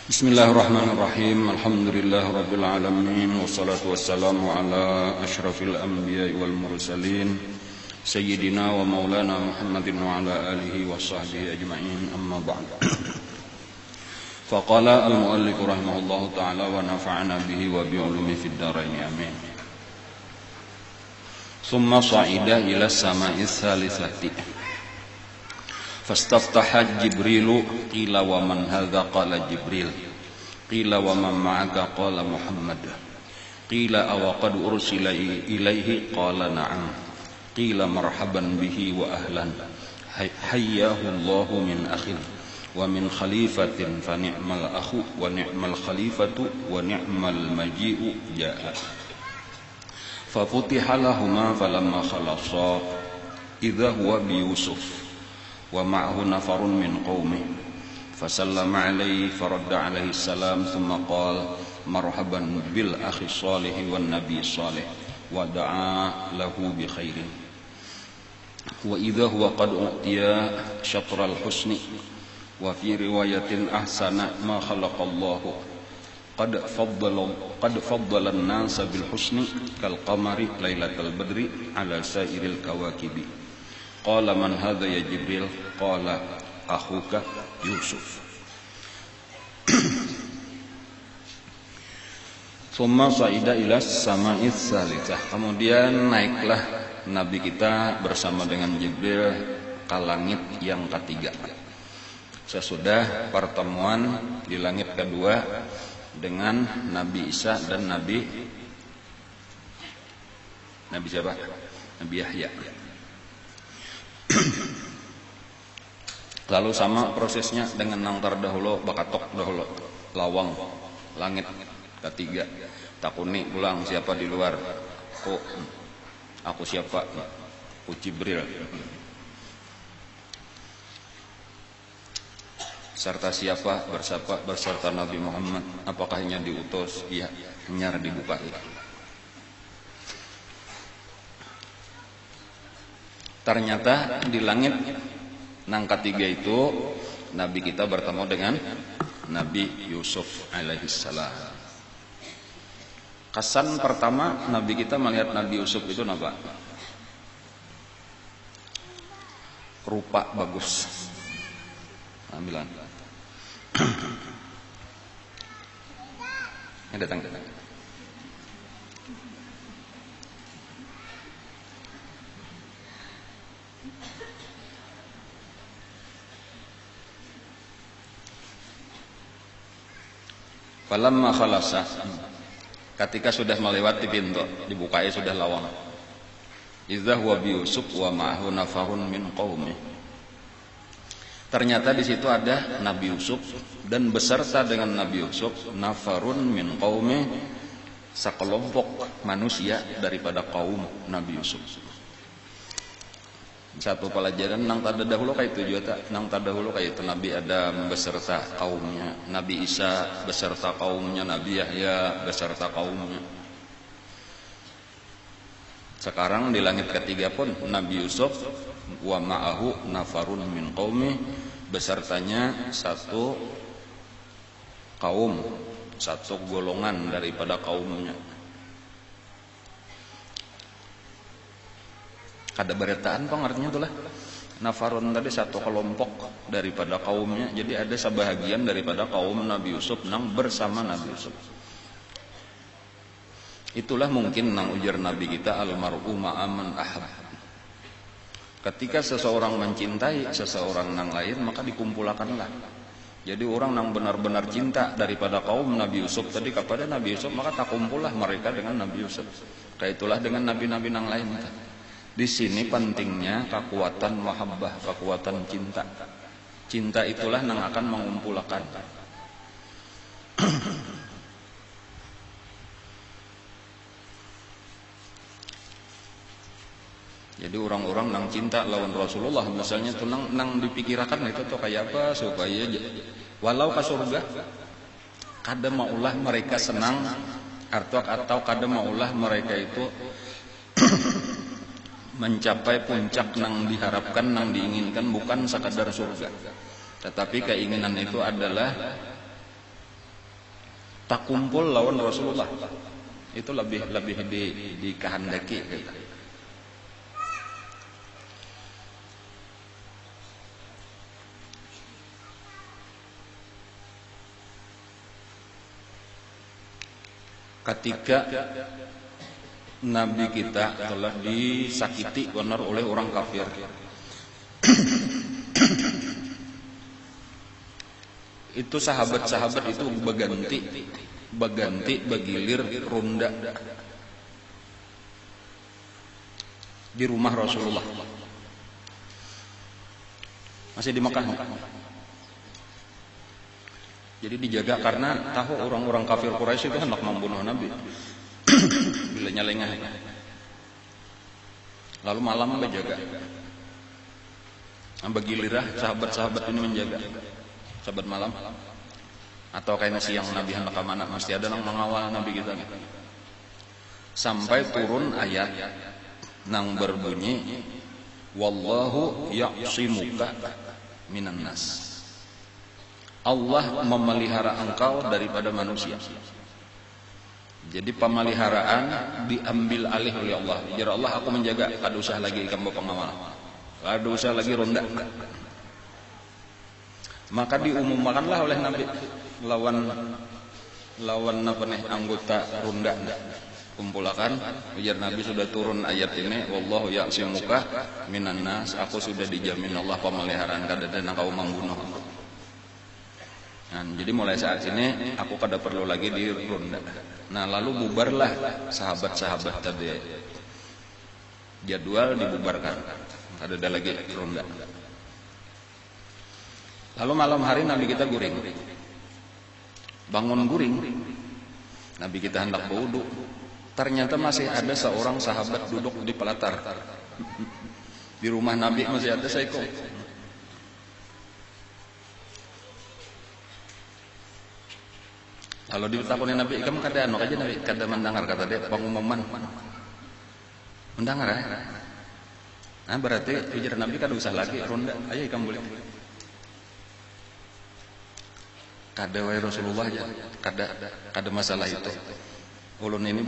Bismillahirrahmanirrahim. Alhamdulillahirabbil alamin wassalatu wassalamu ala asyrafil anbiya'i wal mursalin sayyidina wa maulana Muhammadin wa ala alihi wa sahbihi ajma'in. Amma ba'd. Faqala al-muallif rahimahullahu ta'ala wa nafa'ana bihi wa bi ulumi fid dharain amin. Summa sa'ida ila sama'is salisati fastaftaha Jibrilu qila wa man hadza qala Jibril qila wa man ma'aka qala Muhammad qila aw qad ursila ilaihi qala na'am qila marhaban bihi wa ahlan hayyahu Allahu min akhin wa min khalifatin fa ni'mal akhu wa ni'mal khalifatu wa ni'mal maji'u ja'a fa futiha lahumā falamma khalasa idza huwa bi Yusuf wa ma'ahu nafarun min qaumi fasallama alaihi faradda alaihi salam thumma qala marhaban bil akhi salih wan nabi salih wa da'a lahu bi khairin wa idza huwa qad utiya syatral husni wa fi riwayatin ahsana ma khalaqallahu qad faddala an-nasa bil husni kal qamari lailatal badri ala sairil kawakibi. Qala man hadha ya Jibril qala akhuka Yusuf. Summa sa'ida ila sama'is salisah. Kemudian naiklah Nabi kita bersama dengan Jibril ke langit yang ketiga. Sesudah pertemuan di langit kedua dengan Nabi Isa dan Nabi siapa? Nabi Yahya. Lalu sama prosesnya dengan nang tardahulu bakatok dahulu lawang langit ketiga takuni pulang siapa di luar aku siapa aku Jibril serta siapa berserta Nabi Muhammad apakah hanya diutus iya nyar dibuka ternyata di langit nang ketiga itu Nabi kita bertemu dengan Nabi Yusuf alaihissalam. Kesan pertama Nabi kita melihat Nabi Yusuf itu apa? Rupa bagus. Ambilan. Ini datang. Falamma khalasa ketika sudah melewati pintu dibukai sudah lawang idza huwa bi Yusuf wa ma'ahu nafarun min qaumi ternyata di situ ada Nabi Yusuf dan beserta dengan Nabi Yusuf nafarun min qaumi sekelompok manusia daripada kaum Nabi Yusuf. Satu pelajaran nang tada dahulu kayak itu juga nang tada dahulu kayak itu Nabi Adam beserta kaumnya, Nabi Isa beserta kaumnya, Nabi Yahya beserta kaumnya. Sekarang di langit ketiga pun Nabi Yusuf wa ma'ahu nafarun min qaumi besertanya satu kaum, satu golongan daripada kaumnya. Kada beretaan pengertiannya itulah nafarun tadi satu kelompok daripada kaumnya. Jadi ada sebahagian daripada kaum Nabi Yusuf nang bersama Nabi Yusuf. Itulah mungkin nang ujar Nabi kita almar'u ma'aman ahab. Ketika seseorang mencintai seseorang nang lain maka dikumpulkanlah. Jadi orang nang benar-benar cinta daripada kaum Nabi Yusuf tadi kepada Nabi Yusuf maka tak kumpullah mereka dengan Nabi Yusuf. Kayak itulah dengan nabi-nabi nang lain. Di sini pentingnya kekuatan mahabbah, kekuatan cinta. Cinta itulah yang akan mengumpulkan. Jadi orang-orang yang cinta lawan Rasulullah misalnya itu nang dipikirkan itu tuh kayak apa supaya walau ke surga kada maulah mereka senang atau kada maulah mereka itu mencapai puncak nang diharapkan, nang diinginkan bukan sekadar surga. Tetapi keinginan itu adalah tak kumpul lawan Rasulullah. Itu lebih dikehendaki gitu. Ketika Nabi kita telah disakiti benar oleh orang kafir, itu sahabat-sahabat itu begilir ronda di rumah Rasulullah. Masih di Mekah. Jadi dijaga karena tahu orang-orang kafir Quraisy itu hendak membunuh Nabi. Bila nyalengah. Lalu malam menjaga. Bagilirah sahabat-sahabat ini menjaga. Sahabat malam. Atau kayaknya siang Nabi hendak ke mana, mesti ada yang mengawal Nabi kita. Sampai turun ayat nang berbunyi wallahu ya'simuka minan nas. Allah memelihara engkau daripada manusia. Jadi pemeliharaan diambil alih oleh Allah. Jadi Allah, aku menjaga, kada usah lagi kamu pengawal, kada usah lagi ronda. Maka diumumkanlah oleh Nabi lawan apa nih anggota ronda, kumpulkan. Ujar Nabi, sudah turun ayat ini, wallahu ya'simuka minan nas. Aku sudah dijamin Allah pemeliharaan, kada ada kau membunuh. Nah, jadi mulai saat ini aku kada perlu lagi di ronda. Nah, lalu bubarlah sahabat-sahabat tadi. Jadwal dibubarkan. Kada ada lagi ronda. Lalu malam hari Nabi kita guring. Bangun guring. Nabi kita hendak berwudu. Ternyata masih ada seorang sahabat duduk di pelatar. Di rumah Nabi masih ada seiko. Kalau ditakuni Nabi, kamu kada anu aja Nabi, kada mendengar kata dia pengumuman. Mendengar ya? Nah, berarti ujar Nabi kada usah lagi ronda. Ayo kamu boleh. Kada wae Rasulullah ya, kada masalah itu. Ulun ini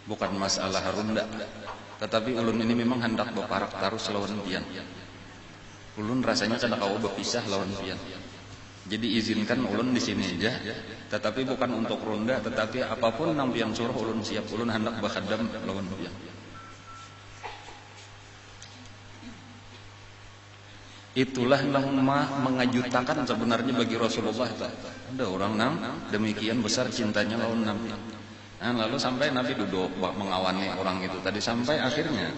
bukan masalah ronda, tetapi ulun ini memang hendak beparak tarus lawan pian. Ulun rasanya kada kau berpisah lawan pian. Jadi izinkan ulun di sini aja, tetapi bukan untuk ronda, tetapi apapun nang pian suruh ulun siap. Ulun hendak berkhadam lawan pian. Itulah yang mengajutakan sebenarnya bagi Rasulullah. Ada orang nang demikian besar cintanya lawan Nabi. Nah, lalu sampai Nabi duduk mengawani orang itu tadi, sampai akhirnya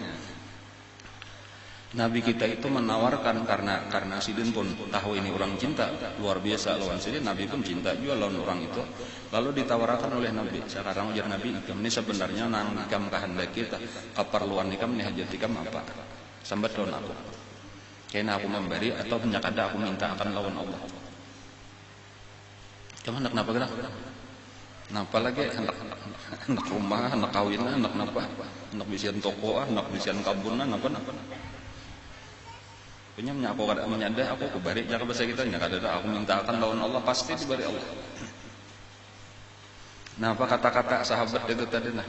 Nabi kita itu menawarkan karena Sidin pun tahu ini orang cinta luar biasa lawan Sidin. Nabi pun cinta juga lawan orang itu. Lalu ditawarkan oleh Nabi. Sekarang ujar Nabi, ikam ini sebenarnya nang ikam kehendak kita, keperluan ikam ni hajat ikam apa? Sambat lawan aku. Kena aku memberi atau menyakada aku minta akan lawan Allah. Kamu hendak napa gerak? Napa lagi hendak rumah, hendak kawin, hendak napa? Hendak bisian toko, hendak bisian kabun, napa? Punya aku kada menyada, aku kebari cara bahasa kita nya kada aku minta akan lawan Allah, pasti diberi Allah. Nah, apa kata-kata sahabat itu tadi nah?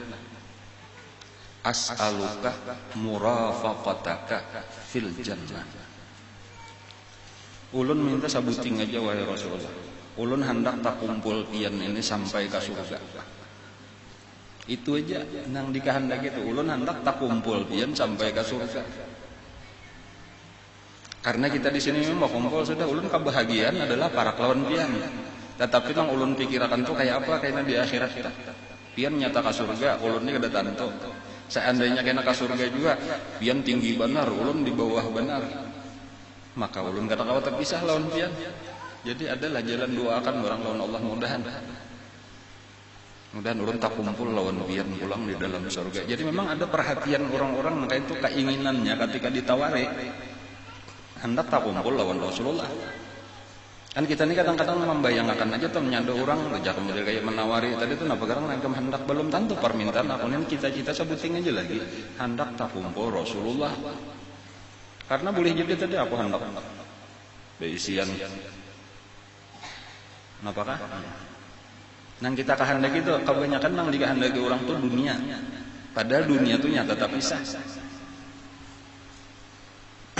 As'aluka murafaqataka fil jannah. Ulun minta sabuting aja wahai Rasulullah. Ulun hendak tak kumpul pian ini sampai ke surga. Itu aja nang dikehendaki itu. Ulun hendak tak kumpul pian sampai ke surga. Karena kita di sini memang kumpul sudah, ulun kebahagiaan adalah para lawan pian. Tetapi nang ulun pikirkan tuh kayak apa kayaknya di akhirat kita. Pian nyata ke surga, ulun ini kada tantu. Seandainya kena ke surga juga, pian tinggi benar, ulun di bawah benar. Maka ulun kada kawa terpisah lawan pian. Jadi adalah jalan doakan orang lawan Allah, mudahan ulun tak kumpul lawan pian pulang di dalam surga. Jadi memang ada perhatian orang-orang, maka itu keinginannya ketika ditawari hendak tak kumpul lawan Rasulullah. Kan kita ini kadang-kadang membayangkan aja tuh menyanda orang rejak model kayak menawari tadi tuh napa garang nangkem hendak belum tentu permintaan aku nih kita sebutin aja lagi hendak tak kumpul Rasulullah. Karena boleh jadi tadi aku hendak beisian Apakah? Nang kita kehendaki itu kebanyakan nang dikehendaki orang tuh dunia. Padahal dunia tuh nyata tapi pisah.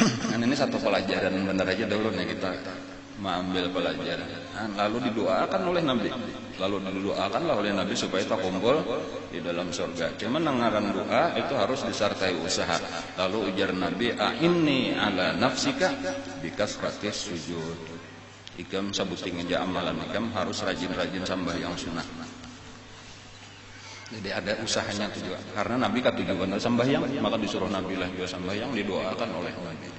Nah, ini satu pelajaran benar aja dulu nih kita mengambil pelajaran. Nah, lalu didoakan oleh Nabi. Lalu didoakanlah oleh Nabi supaya kita kumpul di dalam surga. Cuman ngaran doa itu harus disertai usaha. Lalu ujar Nabi, "A'inni ala nafsika bikasratis sujud." Ikam sabuting aja amalan ikam harus rajin-rajin sambahyang sunnah. Jadi ada usahanya itu juga. Karena Nabi katujuan sambahyang, maka disuruh Nabi lah juga sambahyang, didoakan oleh Nabi.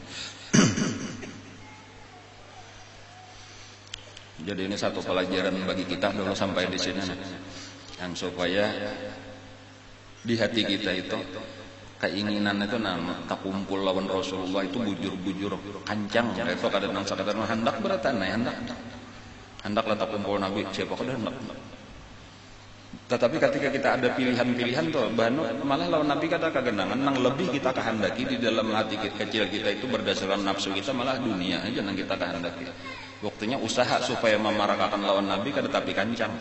Jadi ini satu pelajaran bagi kita dulu sampai di sini, yang supaya di hati kita itu keinginan itu tak kumpul lawan Rasulullah itu bujur-bujur kancang. Itu kadang sakadar hendak beratan, hendak lah tak kumpul Nabi siapa kadang hendak. Tetapi ketika kita ada pilihan-pilihan tuh, malah lawan Nabi kata kagenangan, nang lebih kita kehendaki di dalam hati kecil kita itu berdasarkan nafsu kita, malah dunia aja nang kita kehendaki. Waktunya usaha supaya memarakakan lawan Nabi kada tapi kancang.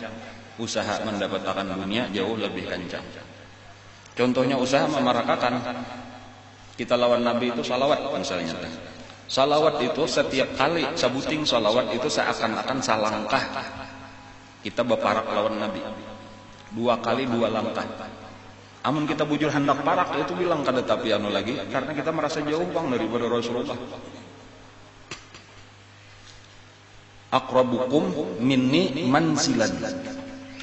Usaha mendapatkan dunia jauh lebih kancang. Contohnya usaha memarakakan kita lawan Nabi itu salawat misalnya. Salawat itu setiap kali sabuting salawat itu seakan-akan salangkah kita beparak lawan Nabi. 2 kali 2 langkah. Amun kita bujur hendak parak itu bilang kada tapi anu lagi karena kita merasa jauh bang daripada Rasulullah. Aqrabukum minni manzilan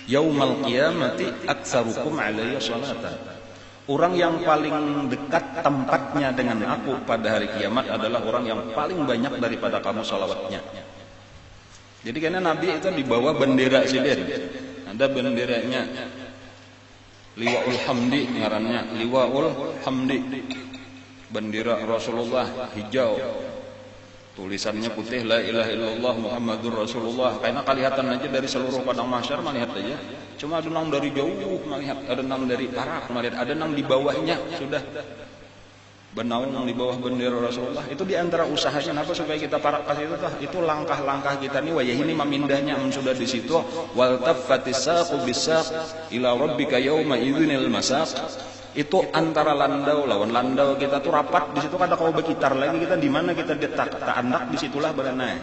yaumal qiyamati aktsarukum alayya salatan. Orang yang paling dekat tempatnya dengan aku pada hari kiamat adalah orang yang paling banyak daripada kamu salawatnya. Jadi karena Nabi itu dibawa bendera sidir. Ada benderanya Liwaul Hamdi ngarannya Liwaul Hamdi, bendera Rasulullah hijau, tulisannya putih la ilaha illallah Muhammadur Rasulullah. Karena kelihatan aja dari seluruh padang mahsyar melihat aja. Cuma ada nang dari jauh melihat, ada nang dari parak melihat, ada nang di bawahnya sudah benaung di bawah bendera Rasulullah. Itu diantara usahanya apa supaya kita parak kasih itu langkah-langkah kita nih wayah ini memindahnya sudah di situ wal taffatis saqu bisaq ila rabbika yauma idzinil masaq. Itu antara landau lawan landau kita tuh rapat di situ kada kau berkitar lagi kita di mana kita tak anak disitulah berenai.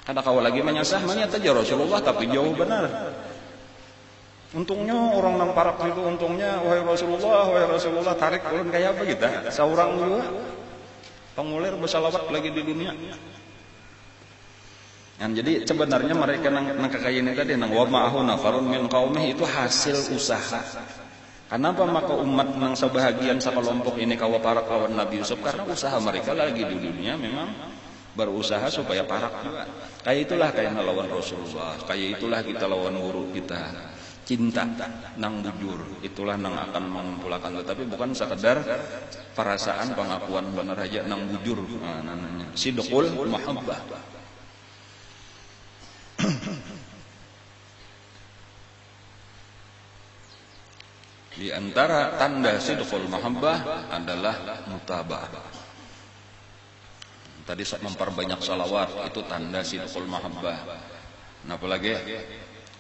Kada kau lagi menyasah melihat aja Rasulullah tapi jauh benar. Untungnya orang nang parak itu untungnya wahai Rasulullah tarik ulun kayak apa kita seorang juga pengulir bersalawat lagi di dunia. Nah, jadi sebenarnya mereka nang kekayaan tadi nang wa ma'ahu nafarun min qaumih itu hasil usaha. Kenapa maka umat nang sebahagian sekelompok ini kawa parak lawan Nabi Yusuf? Karena usaha mereka lagi di dunia memang berusaha supaya parak juga. Kayak itulah kayak lawan Rasulullah, kayak itulah kita lawan guru kita. Cinta nang bujur itulah nang akan mengumpulkan, tetapi bukan sekedar perasaan pengakuan benar aja nang bujur. Nah, namanya sidqul mahabbah. Di antara tanda sidqul mahabbah adalah mutaba'ah. Tadi memperbanyak salawat itu tanda sidqul mahabbah. Nah, apalagi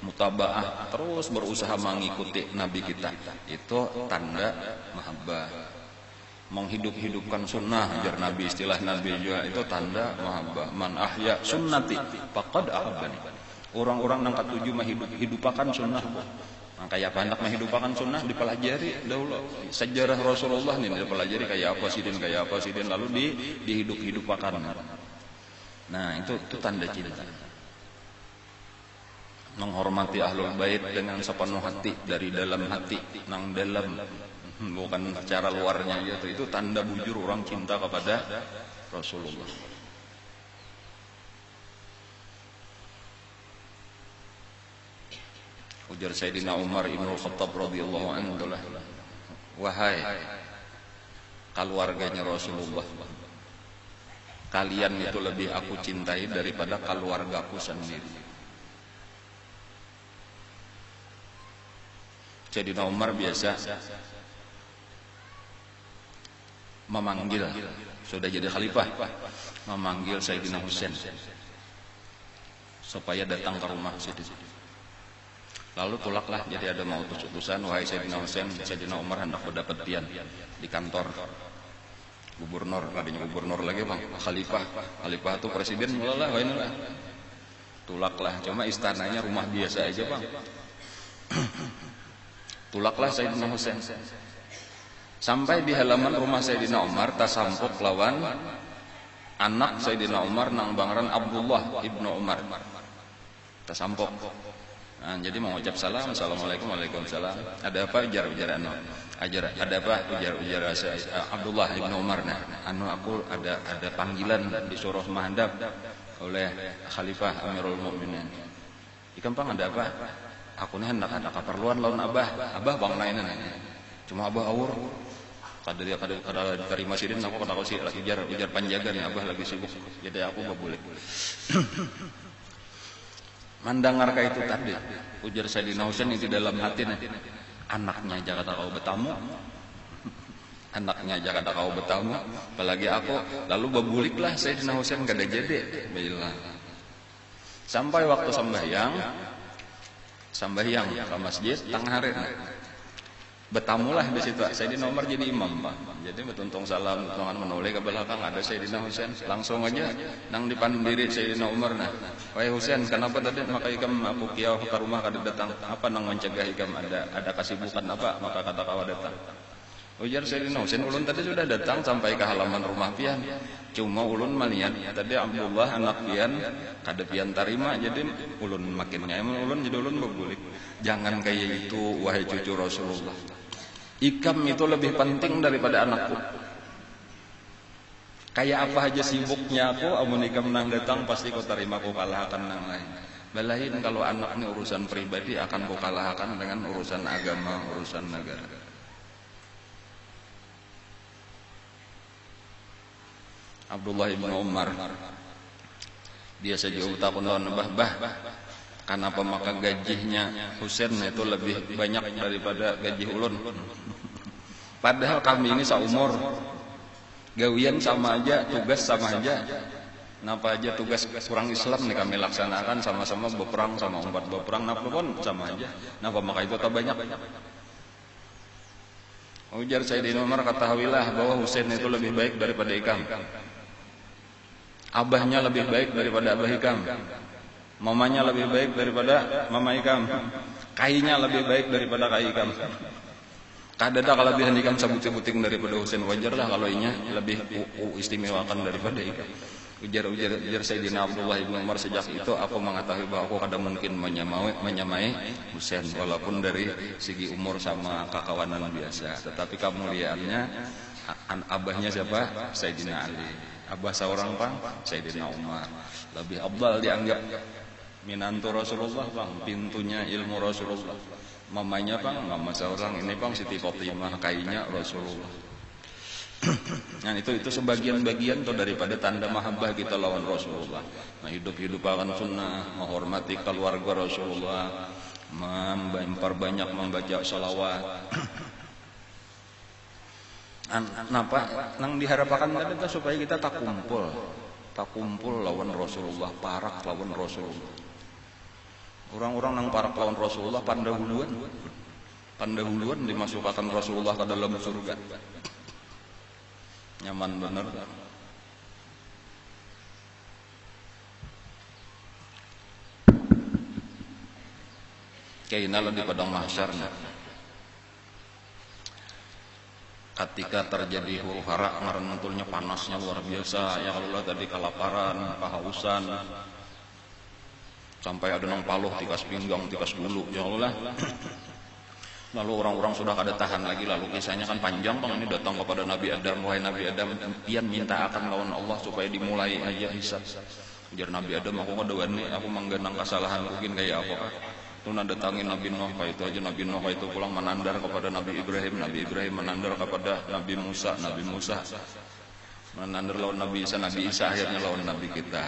mutaba'ah, terus berusaha mengikuti Nabi kita, itu tanda mahabbah. Menghidup-hidupkan sunnah, jar Nabi, istilah Nabi juga itu tanda mahabbah. Man ahya sunnati faqad ahabbani. Orang-orang nang katuju menghidupakan sunnah. Nah, kayak apa hendak menghidupakan sunnah dipelajari dahulu. Sejarah Rasulullah nih dipelajari kayak apa sih din lalu dihidup-hidupakan. Nah, itu tanda cinta. Menghormati ahlul bait dengan sepenuh hati dari dalam hati nang dalam, bukan secara luarnya gitu. Itu tanda bujur orang cinta kepada Rasulullah. Ujar Sayyidina Umar Ibnu Khattab radhiyallahu anhu, wahai keluarganya Rasulullah, kalian itu lebih aku cintai daripada keluargaku sendiri. Sayyidina Umar biasa memanggil, sudah jadi khalifah, memanggil Sayyidina Husain. supaya datang ke rumah Siti. Lalu tulaklah, jadi ada mau utusan, wahai Sayyidina Husain, Sayyidina Umar hendak mendapat pian di kantor gubernur, tadinya gubernur lagi bang, khalifah itu presiden, mulalah, wah inilah. Tulaklah, cuma istananya rumah biasa aja bang. Tulaklah Sayyidina Husain. Sampai di halaman rumah Sayyidina Umar, tasampuk lawan anak Sayyidina Umar nang bangran Abdullah ibnu Umar. Tasampuk. Nah, jadi mengucap salam, assalamualaikum, waalaikumsalam. Ada apa ujar anu? Ada apa ujar Abdullah ibnu Umar. Nah, anu aku ada panggilan disuruh menghadap oleh Khalifah Amirul Mukminin. Ikan pang ada apa? Aku nih hendak ada keperluan lawan abah bang lainnya. Cuma abah awur. Kada terima sidin aku kada si ujar panjaga nih abah lagi sibuk. Jadi aku gak boleh. Mandangar kayak itu tadi ujar Sayyidina Husain itu dalam hati nih, anaknya Jakarta kau betamu, anaknya Jakarta kau betamu, apalagi aku. Lalu babuliklah Sayyidina Husain kada jadi bila sampai waktu sembahyang ke masjid tengah hari betamulah di situ Sayyidina Umar jadi imam pak. Jadi betuntung salam tuntungan menoleh ke belakang ada Sayyidina Husain, langsung aja nang depan diri Sayyidina Umar. Nah, wahai Husain, kenapa tadi maka ikam aku kiau ke rumah kada datang, apa nang mencegah ikam ada kesibukan apa maka kata kau datang. Ujar Sayyidina Husain, ulun tadi sudah datang sampai ke halaman rumah pian, cuma ulun malian tadi Abdullah anak pian kada pian tarima, jadi ulun makin nyaman ulun jadi ulun berbulik. Jangan kayak itu wahai cucu Rasulullah, ikam itu lebih penting daripada anakku. Kayak apa aja sibuknya aku, amun ikam nang datang pasti kau terima kau kalahkan nang lain. Balahin kalau anak ini urusan pribadi akan kau kalahkan dengan urusan agama, urusan negara. Abdullah ibn Umar biasa jauh takun lawan bah kenapa maka gajinya Husain itu lebih banyak daripada gaji ulun, padahal kami ini seumur, gawian sama aja, tugas sama aja. Napa aja tugas kurang Islam nih kami laksanakan sama-sama berperang sama umat berperang, napa pun sama aja. Napa maka itu tak banyak. Ujar Sayyidina Umar, ketahuilah bahwa Husain itu lebih baik daripada ikam. Abahnya lebih baik daripada abah ikam. Mamanya lebih baik daripada mama ikam. Kainya lebih baik daripada kai ikam. Kada ada kelebihan ikam sabut-sabuting daripada Husain. Wajarlah kalau inya lebih istimewakan daripada ikam. Ujar Sayyidina Abdullah ibn Umar, sejak itu aku mengetahui bahwa aku kada mungkin menyamai Husain walaupun dari segi umur sama kakawanan biasa. Tetapi kemuliaannya abahnya siapa? Sayyidina Ali. Abah seorang pang Sayyidina Umar. Lebih afdal dianggap minantu Rasulullah bang, pintunya ilmu Rasulullah. Mamanya bang, mama seorang ini bang Siti Fatimah, kainya Rasulullah. Nah itu sebagian-bagian tuh daripada tanda mahabbah kita lawan Rasulullah. Nah hidup akan sunnah, menghormati keluarga Rasulullah, memperbanyak membaca salawat. Napa nang diharapkan tadi supaya kita tak kumpul lawan Rasulullah, parak lawan Rasulullah. Orang-orang nang parak lawan Rasulullah pandahuluan dimasukkan Rasulullah ke dalam surga. Nyaman bener. Kainalah di padang mahsyarnya. Ketika terjadi huru hara ngaranutulnya panasnya luar biasa, ya Allah tadi kelaparan, kehausan, sampai ada nang paluh tikas pinggang, tikas bulu, ya Allah. Lalu orang-orang sudah kada tahan lagi, lalu kisahnya kan panjang bang, ini datang kepada Nabi Adam, wahai Nabi Adam, pian minta akan lawan Allah supaya dimulai aja hisab. Ujar Nabi Adam, aku kada wani, aku menggenang kesalahan mungkin kayak apa. Lalu datangin Nabi Nuh, kayak itu aja Nabi Nuh kayak itu pulang menandar kepada Nabi Ibrahim menandar kepada Nabi Musa menandar lawan Nabi Isa akhirnya lawan Nabi kita.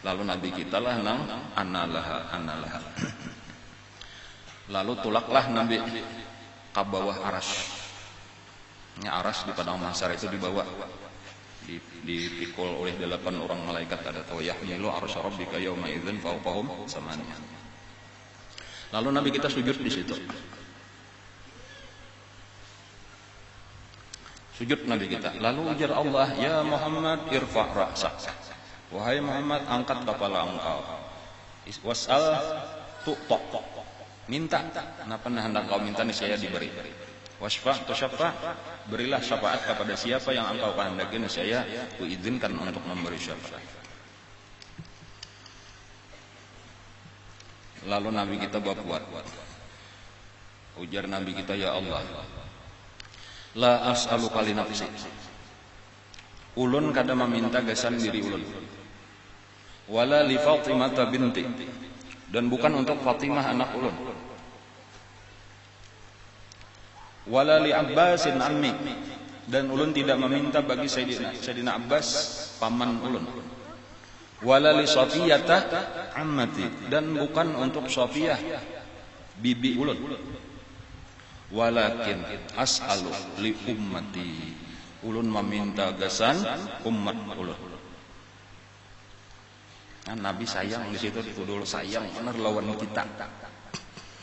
Lalu Nabi kita lah nang analah. Lalu tulaklah Nabi ke bawah aras. Aras di padang mahsyar itu dibawa dipikul oleh 8 orang malaikat, ada tahu yahmilu arsy rabbika yauma idzin fawqahum samaniyah. Lalu Nabi kita sujud di situ. Sujud Nabi kita. Lalu ujar Allah, ya Muhammad irfa' ra'sak. Wahai Muhammad, angkat kepala engkau. Was'al tu'ta. Minta. Kenapa hendak kau minta, niscaya diberi. Wasfa' tusyaffa', berilah syafaat kepada siapa yang engkau kehendaki, niscaya kuizinkan untuk memberi syafaat. Lalu Nabi kita berbuat. Ujar Nabi kita, ya Allah, la as'aluka li nafsi. Ulun kada meminta gasan diri ulun. Wala li Fatimah binti, dan bukan untuk Fatimah anak ulun. Wala li Abbasin ammi, dan ulun tidak meminta bagi Sayyidina Abbas paman ulun. Wala li Safiyata ammati, dan bukan untuk Safiyah bibi ulun. Walakin as'alu li ummati, ulun meminta gasan umat ulun. Nah, Nabi sayang di situ, dituduh sayang benar lawan kita.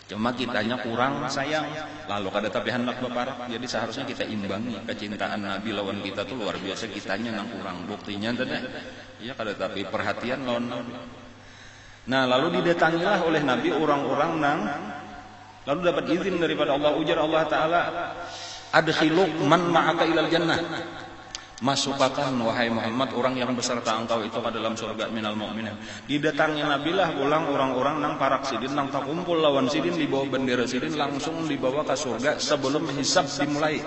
Cuma kitanya kurang sayang, lalu kada tapi hendak beparak. Jadi seharusnya kita imbangi kecintaan Nabi lawan kita tuh luar biasa, kitanya nang kurang. Buktinya tadi ya kada tapi perhatian lawan Nabi. Nah, lalu didatangilah oleh Nabi orang-orang nang, lalu dapat izin daripada Allah. Ujar Allah Ta'ala, adkhiluk man ma'aka ilal jannah, masukkan wahai Muhammad orang yang beserta engkau itu ke dalam surga minal mu'minin. Didatangi Nabi lah ulang orang-orang nang parak sidin, nang takumpul lawan sidin, dibawa bendera sidin, langsung dibawa ke surga sebelum hisab dimulai.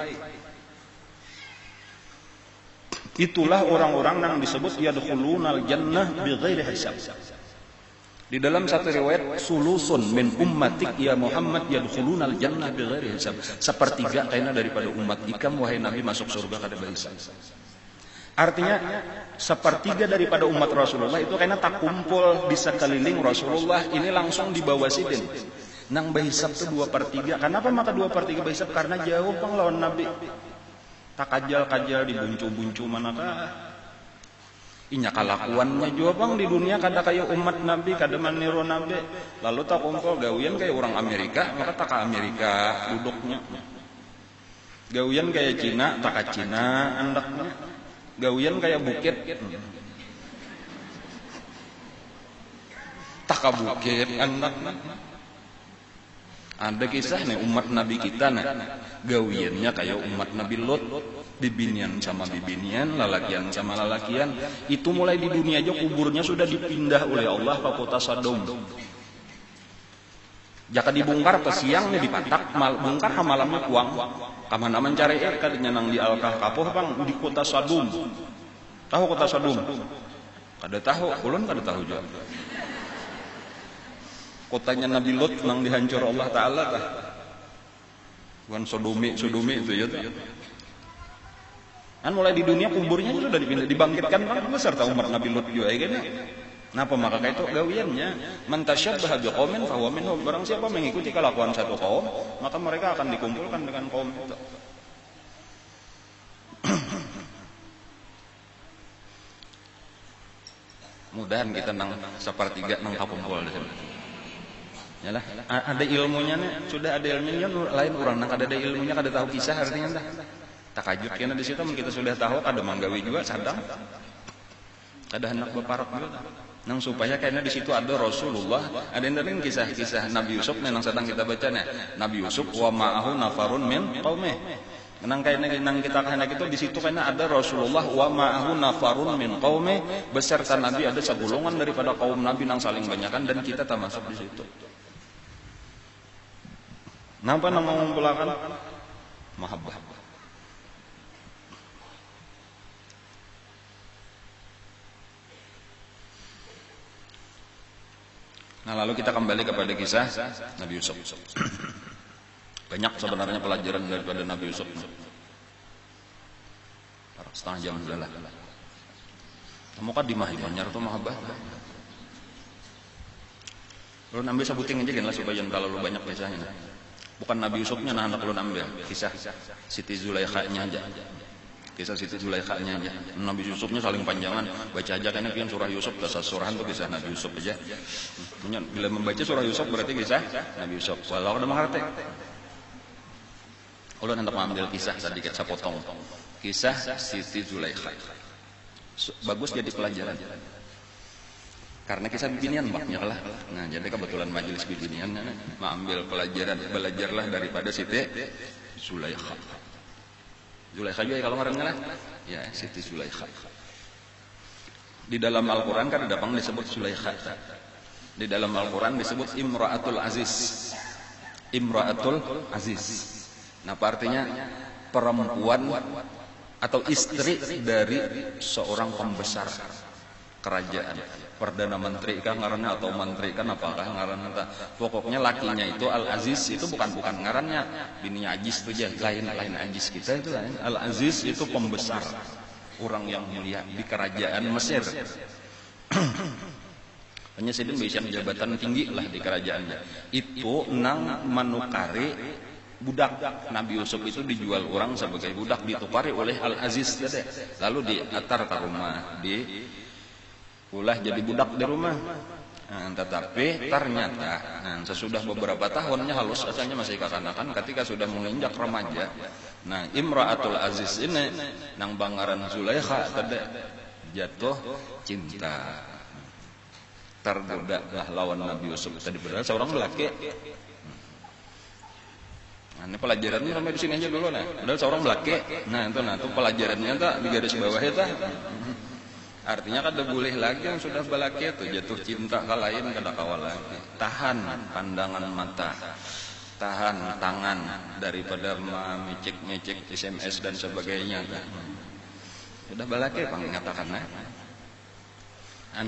Itulah orang-orang nang disebut yadkhulunal jannah bighairi hisab. Di dalam satu riwayat, sulusun min ummatik ya Muhammad yadkhulunal jannah bighairi hisab. Sepertiga kayaknya daripada umat ikam wahai Nabi masuk surga kada hisab. Artinya sepertiga daripada umat Rasulullah itu kayaknya tak kumpul di sekeliling Rasulullah ini langsung dibawa sidin. Nang bahisab itu 2/3. Kenapa maka 2/3 bahisab? Karena jauh pang lawan Nabi. Tak kajal-kajal dibuncu-buncu manakah. Inya kalakuannya juga bang di dunia kada kayak umat Nabi, kada meniru Nabi. Lalu tak kumpul gawian kayak orang Amerika, maka tak ke Amerika duduknya. Gawian kayak Cina, tak ke Cina andaknya. Gawian kayak bukit, tak ke bukit andaknya. Ada kisah nih umat Nabi kita nih, gawiannya kayak umat Nabi Lot. Bibinian sama bibinian, lalakian sama lalakian. Itu mulai di dunia aja kuburnya sudah dipindah oleh Allah ke kota Sodom. Jaka dibongkar ke siangnya dipatak, bongkar ke malamnya kuang. Kamana mencari kadanya nang di Al-Kahf bang di kota Sodom. Tahu kota Sodom? Kada tahu, ulun kada tahu juga. Kotanya Nabi Lot nang dihancur Allah Ta'ala tah. Bukan Sodomi itu ya tuh. Kan mulai di dunia kuburnya sudah dipindah, dibangkitkan kan beserta umat Nabi Lut juga ya kan. Napa maka kayak itu gawiannya man tasyabbaha biqaumin fahuwa minhum. Barang siapa mengikuti kelakuan satu kaum, maka mereka akan dikumpulkan dengan kaum itu. Mudahan kita nang sepertiga nang kakumpul di sini. Yalah, ada ilmunya nih, sudah ada ilmunya lain orang nang ada ilmunya kada tahu kisah artinya dah. Takajut karena di situ kita sudah tahu ada manggawi juga sadang, ada hendak beparak juga. Nang supaya karena di situ ada Rasulullah, ada yang kisah-kisah Nabi Yusuf nang sedang kita baca nih. Nabi Yusuf wa ma'ahu nafarun min qaumih. Nang kita hendak itu di situ karena ada Rasulullah wa ma'ahu nafarun min qaumih, beserta Nabi ada segolongan daripada kaum Nabi nang saling banyakan dan kita termasuk di situ. Napa nang mengumpulkan mahabbah. Nah lalu kita kembali kepada kisah Nabi Yusuf. Banyak sebenarnya pelajaran daripada Nabi Yusuf. Setengah jam sudah lah. Kamu kan di mahibahnya atau mahabbah. Lu ambil sebutin aja kan lah supaya jangan terlalu banyak kisahnya. Bukan Nabi Yusufnya nah anak lu ambil kisah Siti Zulaikha-nya aja. Kisah Siti Zulaikhanya aja. Nabi Yusufnya saling panjangan. Baca aja kan pian surah Yusuf, dasar surahan tuh kisah Nabi Yusuf aja. Bila membaca surah Yusuf berarti kisah Nabi Yusuf. Walau udah mengerti. Ulun hendak mengambil kisah sedikit saya potong. Kisah Siti Zulaikha. Bagus jadi pelajaran. Karena kisah bibinian maknya lah. Nah, jadi kebetulan majelis bibinian mengambil pelajaran, belajarlah daripada Siti Zulaikha. Zulaikha juga kalau ngarannya lah. Ya, Siti Zulaikha. Di dalam Al-Qur'an kan ada pang disebut Zulaikha. Di dalam Al-Qur'an disebut Imra'atul Aziz. Imra'atul Aziz. Nah, artinya perempuan atau istri dari seorang pembesar kerajaan. Perdana menteri kah ngarannya atau menteri kan apakah ngarannya? Pokoknya lakinya itu Al-Aziz itu bukan ngarannya. Bininya Aziz itu aja lain Aziz kita itu lain. Al-Aziz itu pembesar, orang yang mulia di kerajaan Mesir. Hanya sedang bisa jabatan tinggi lah di kerajaannya. Itu nang manukari budak Nabi Yusuf itu dijual orang sebagai budak, ditukari oleh Al-Aziz tadi. Lalu diatar ke rumah, ulah jadi budak di rumah. Nah, tetapi ternyata sesudah beberapa tahunnya halus asalnya masih kekanakan, ketika sudah menginjak remaja. Nah, Imra'atul Aziz ini nang bangaran Zulaikha tadi jatuh cinta, tergoda lah lawan Nabi Yusuf tadi, padahal seorang lelaki. Nah, ini pelajarannya sampai di sini aja dulu nah. Padahal seorang lelaki. Nah, itu pelajarannya tak di garis bawah itu. Artinya kada boleh lagi yang sudah balaki itu jatuh cinta ke lain kada kawal lagi. Tahan pandangan mata, tahan tangan daripada mecek SMS dan sebagainya. Sudah balaki pang mengatakan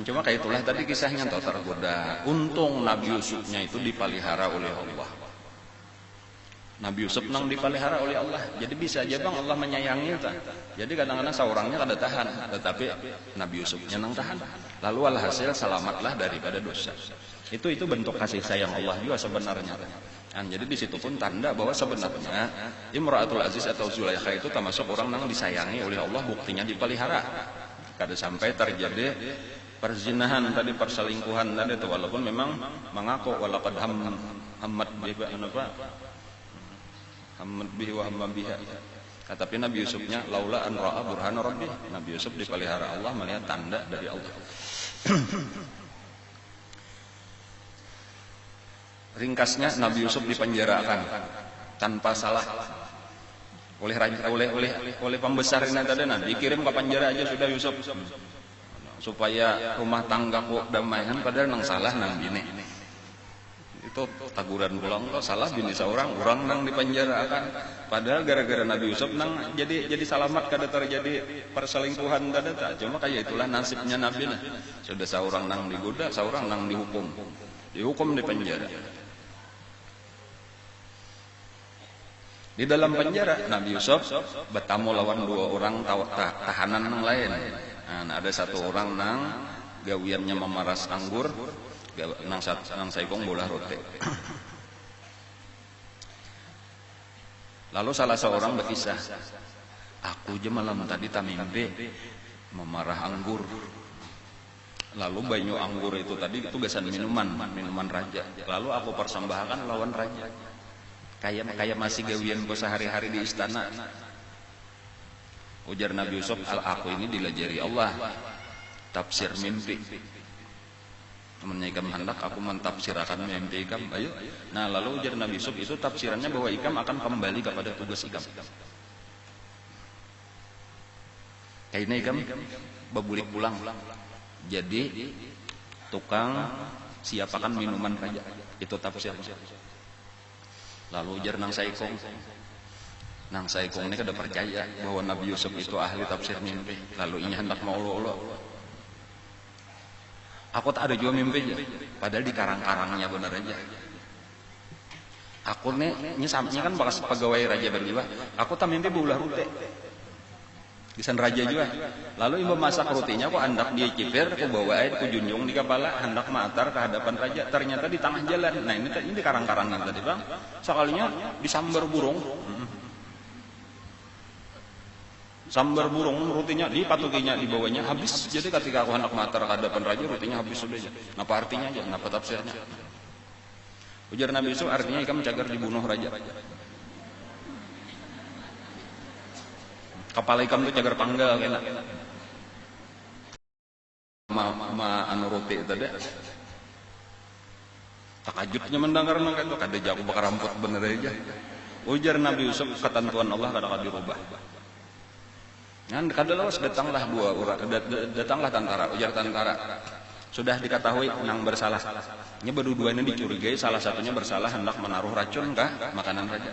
cuma kayak itulah tadi kisahnya tergoda. Untung Nabi Yusufnya itu dipelihara oleh Allah. Nabi Yusuf nang dipelihara oleh Allah. Jadi bisa aja bang Allah menyayangi kita. Jadi kadang-kadang seorangnya kada tahan, tetapi Nabi Yusufnya nang tahan. Lalu alhasil selamatlah daripada dosa. Itu bentuk kasih sayang Allah juga sebenarnya. Jadi di situ pun tanda bahwa sebenarnya Imra'atul Aziz atau Zulaikha itu termasuk orang nang disayangi oleh Allah, buktinya dipelihara. Kada sampai terjadi perzinahan tadi, perselingkuhan tadi itu, walaupun memang mengaku walaqad hammat Hamad bihi wa hamma biha. Tetapi Nabi Yusufnya laula an ra'a burhana rabbih. Nabi Yusuf dipelihara Allah melihat tanda dari Allah. Ringkasnya Nabi Yusuf dipenjarakan tanpa salah oleh pembesar ini tadi. Nah, dikirim ke penjara aja sudah Yusuf supaya rumah tanggaku damaian, padahal nang salah nang bini. Itu taguran pulang kok salah bini seorang orang nang dipenjarakan, padahal gara-gara Nabi Yusuf nang jadi selamat kada terjadi perselingkuhan tadi. Cuma kayak itulah nasibnya Nabi nah. Sudah seorang nang digoda, seorang nang dihukum di penjara. Di dalam penjara Nabi Yusuf bertamu lawan dua orang tahanan yang lain. Nah, ada satu orang nang gawiannya memaras anggur, nang saikong bola roti. Lalu salah seorang berkisah, aku aja malam tadi tak mimpi memarah anggur. Lalu banyu anggur itu tadi itu gasan minuman raja. Lalu aku persembahkan lawan raja. Kayak masih gawianku sehari-hari di istana. Ujar Nabi Yusuf, aku ini dilajari Allah tafsir mimpi. Temannya Ikam hendak aku mentafsirkan mimpi Ikam. Ayo. Nah, lalu ujar Nabi Yusuf itu tafsirannya bahwa Ikam akan kembali kepada tugas Ikam. Kayaknya Ikam bebulik pulang. Jadi tukang siapakan minuman raja. Itu tafsirnya. Lalu ujar Nang Saikong. Nang Saikong ini kada percaya bahwa Nabi Yusuf itu ahli tafsir mimpi. Lalu ini hendak mau olo-olo. Aku tak ada juga mimpinya, padahal di karang-karangnya benar aja. Aku nih nyesamnya kan bekas pegawai raja berjiwa. Aku tak mimpi berulah rute. Kisan raja juga. Lalu ibu masak rotinya, aku hendak dia cipir, aku bawa air, aku junjung di kepala, hendak matar ke hadapan raja. Ternyata di tengah jalan. Nah ini di karang-karangan tadi bang. Sekalinya disambar burung. Sambar burung rutinnya dipatukinya di bawahnya habis. Jadi ketika aku hendak matar ke hadapan raja rutinnya habis sudah aja. Napa artinya aja, napa tafsirnya? Ujar Nabi Yusuf artinya ikan cagar dibunuh raja. Kepala ikan itu cagar panggal kena. Anu roti tadi. Takajutnya mendengar itu kada jago bakar ramput bener aja. Ujar Nabi Yusuf ketentuan Allah kada dirubah. Kan kada lawas datanglah datanglah tentara, ujar tentara. Sudah diketahui nang bersalah. Ini berdua-duanya dicurigai salah satunya bersalah hendak menaruh racun ke makanan raja.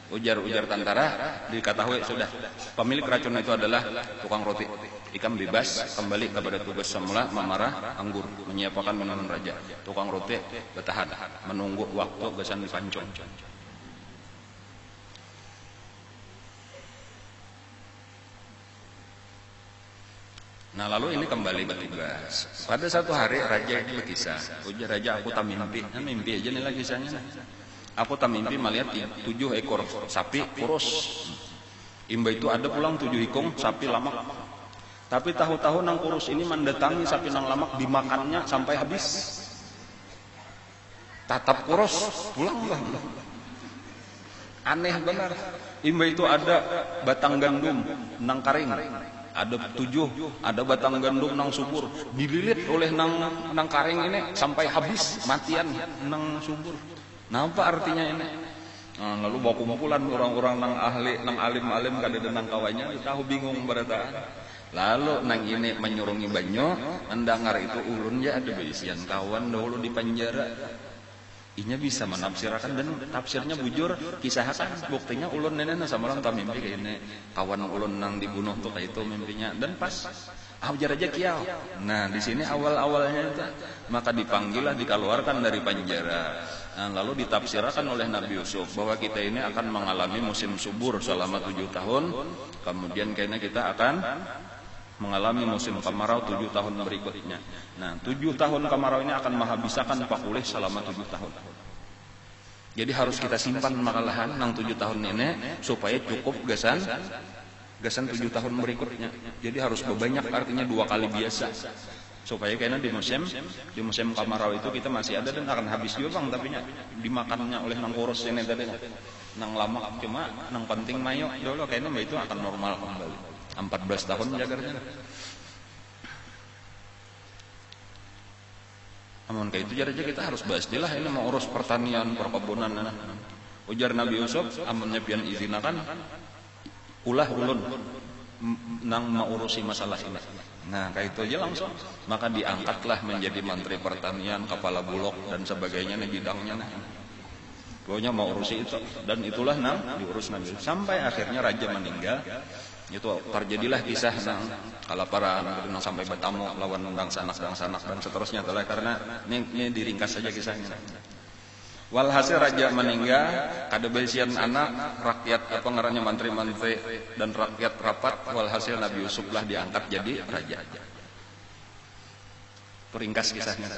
Ujar tentara diketahui sudah pemilik racun itu adalah tukang roti. Ikan bebas kembali kepada tugas semula memarah anggur menyiapkan minuman raja. Tukang roti bertahan menunggu waktu gesan dipancung. Nah lalu ini kembali bertugas. Pada satu hari raja itu berkisah. Ujar raja aku tak mimpi. Nah, mimpi aja nih lagi kisahnya. Aku tak mimpi melihat 7 ekor sapi kurus. Imba itu ada pulang 7 hikung sapi lamak. Tapi tahu-tahu nang kurus ini mendatangi sapi nang lamak dimakannya sampai habis. Tatap kurus pulang. Aneh benar. Imba itu ada batang gandum nang karing. Ada 7, ada batang gandum nang subur. Dililit oleh nang karing ini sampai habis matian nang subur. Nah, apa artinya ini? Nah, lalu bawa kumpulan orang-orang nang ahli, nang alim-alim kada nang kawannya, tahu bingung berataan. Lalu nang ini menyurungi banyo, mendengar itu ulun ya ada berisian kawan dahulu di penjara. Inya bisa menafsirkan dan tafsirnya bujur kisahkan buktinya ulun nenek sama orang tak mimpi kayak ini kawan ulun nang dibunuh tuh kayak itu mimpinya dan pas ajar aja kiau. Nah di sini awal-awalnya itu maka dipanggillah dikeluarkan dari penjara. Nah, lalu ditafsirkan oleh Nabi Yusuf bahwa kita ini akan mengalami musim subur selama 7 tahun. Kemudian kayaknya kita akan mengalami musim kemarau 7 tahun berikutnya. Nah 7 tahun kemarau ini akan menghabiskan pakulih selama 7 tahun. Jadi harus kita simpan makalahan nang 7 tahun ini supaya cukup gasan 7 tahun berikutnya. Jadi harus berbanyak artinya 2 kali biasa. Supaya kayaknya di musim kemarau itu kita masih ada dan akan habis juga bang, tapi dimakannya oleh nang kurus ini tadi nang lama cuma nang penting mayo dulu kayaknya itu akan normal kembali 14 tahun jagarnya. Namun kayak itu jadi kita harus bahas dia lah ini mau urus pertanian perkebunan. Ujar Nabi Yusuf amunnya pian izinakan ulah ulun nang mau urusi masalah ini. Nah kayak itu aja langsung maka diangkatlah menjadi menteri pertanian, kepala bulog dan sebagainya nih bidangnya. Pokoknya mau urusi itu dan itulah nang diurus Nabi sampai akhirnya raja meninggal. Itu terjadilah kisah nang kalaparan nang sampai bertamu lawan undang sanak dan seterusnya telah karena ini diringkas saja kisahnya. Walhasil raja meninggal, kada berisian anak, rakyat apa ngarannya menteri-menteri dan rakyat rapat. Walhasil Nabi Yusuf lah diangkat jadi raja. Peringkas kisahnya.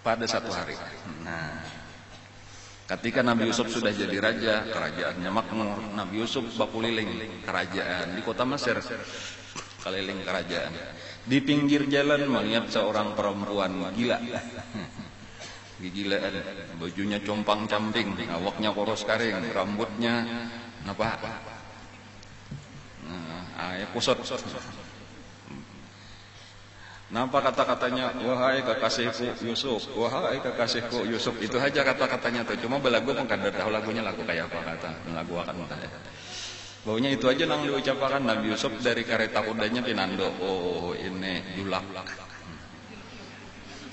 Pada satu hari. Nah, ketika Nabi Yusuf sudah jadi raja, kerajaannya makmur. Nabi Yusuf bakuliling kerajaan di kota Mesir, keliling kerajaan. Di pinggir jalan melihat seorang perempuan gila. Gigilaan, bajunya compang-camping, awaknya koros karing, rambutnya apa? Nah, kusut. Napa kata-katanya, wahai kekasihku Yusuf, wahai kekasihku Yusuf, itu aja kata-katanya tuh. Cuma belagu pun kada tahu lagunya lagu kayak apa kata, lagu akan entah ya. Baunya itu aja nang diucapkan Nabi Yusuf dari kereta kudanya pinando. Oh ini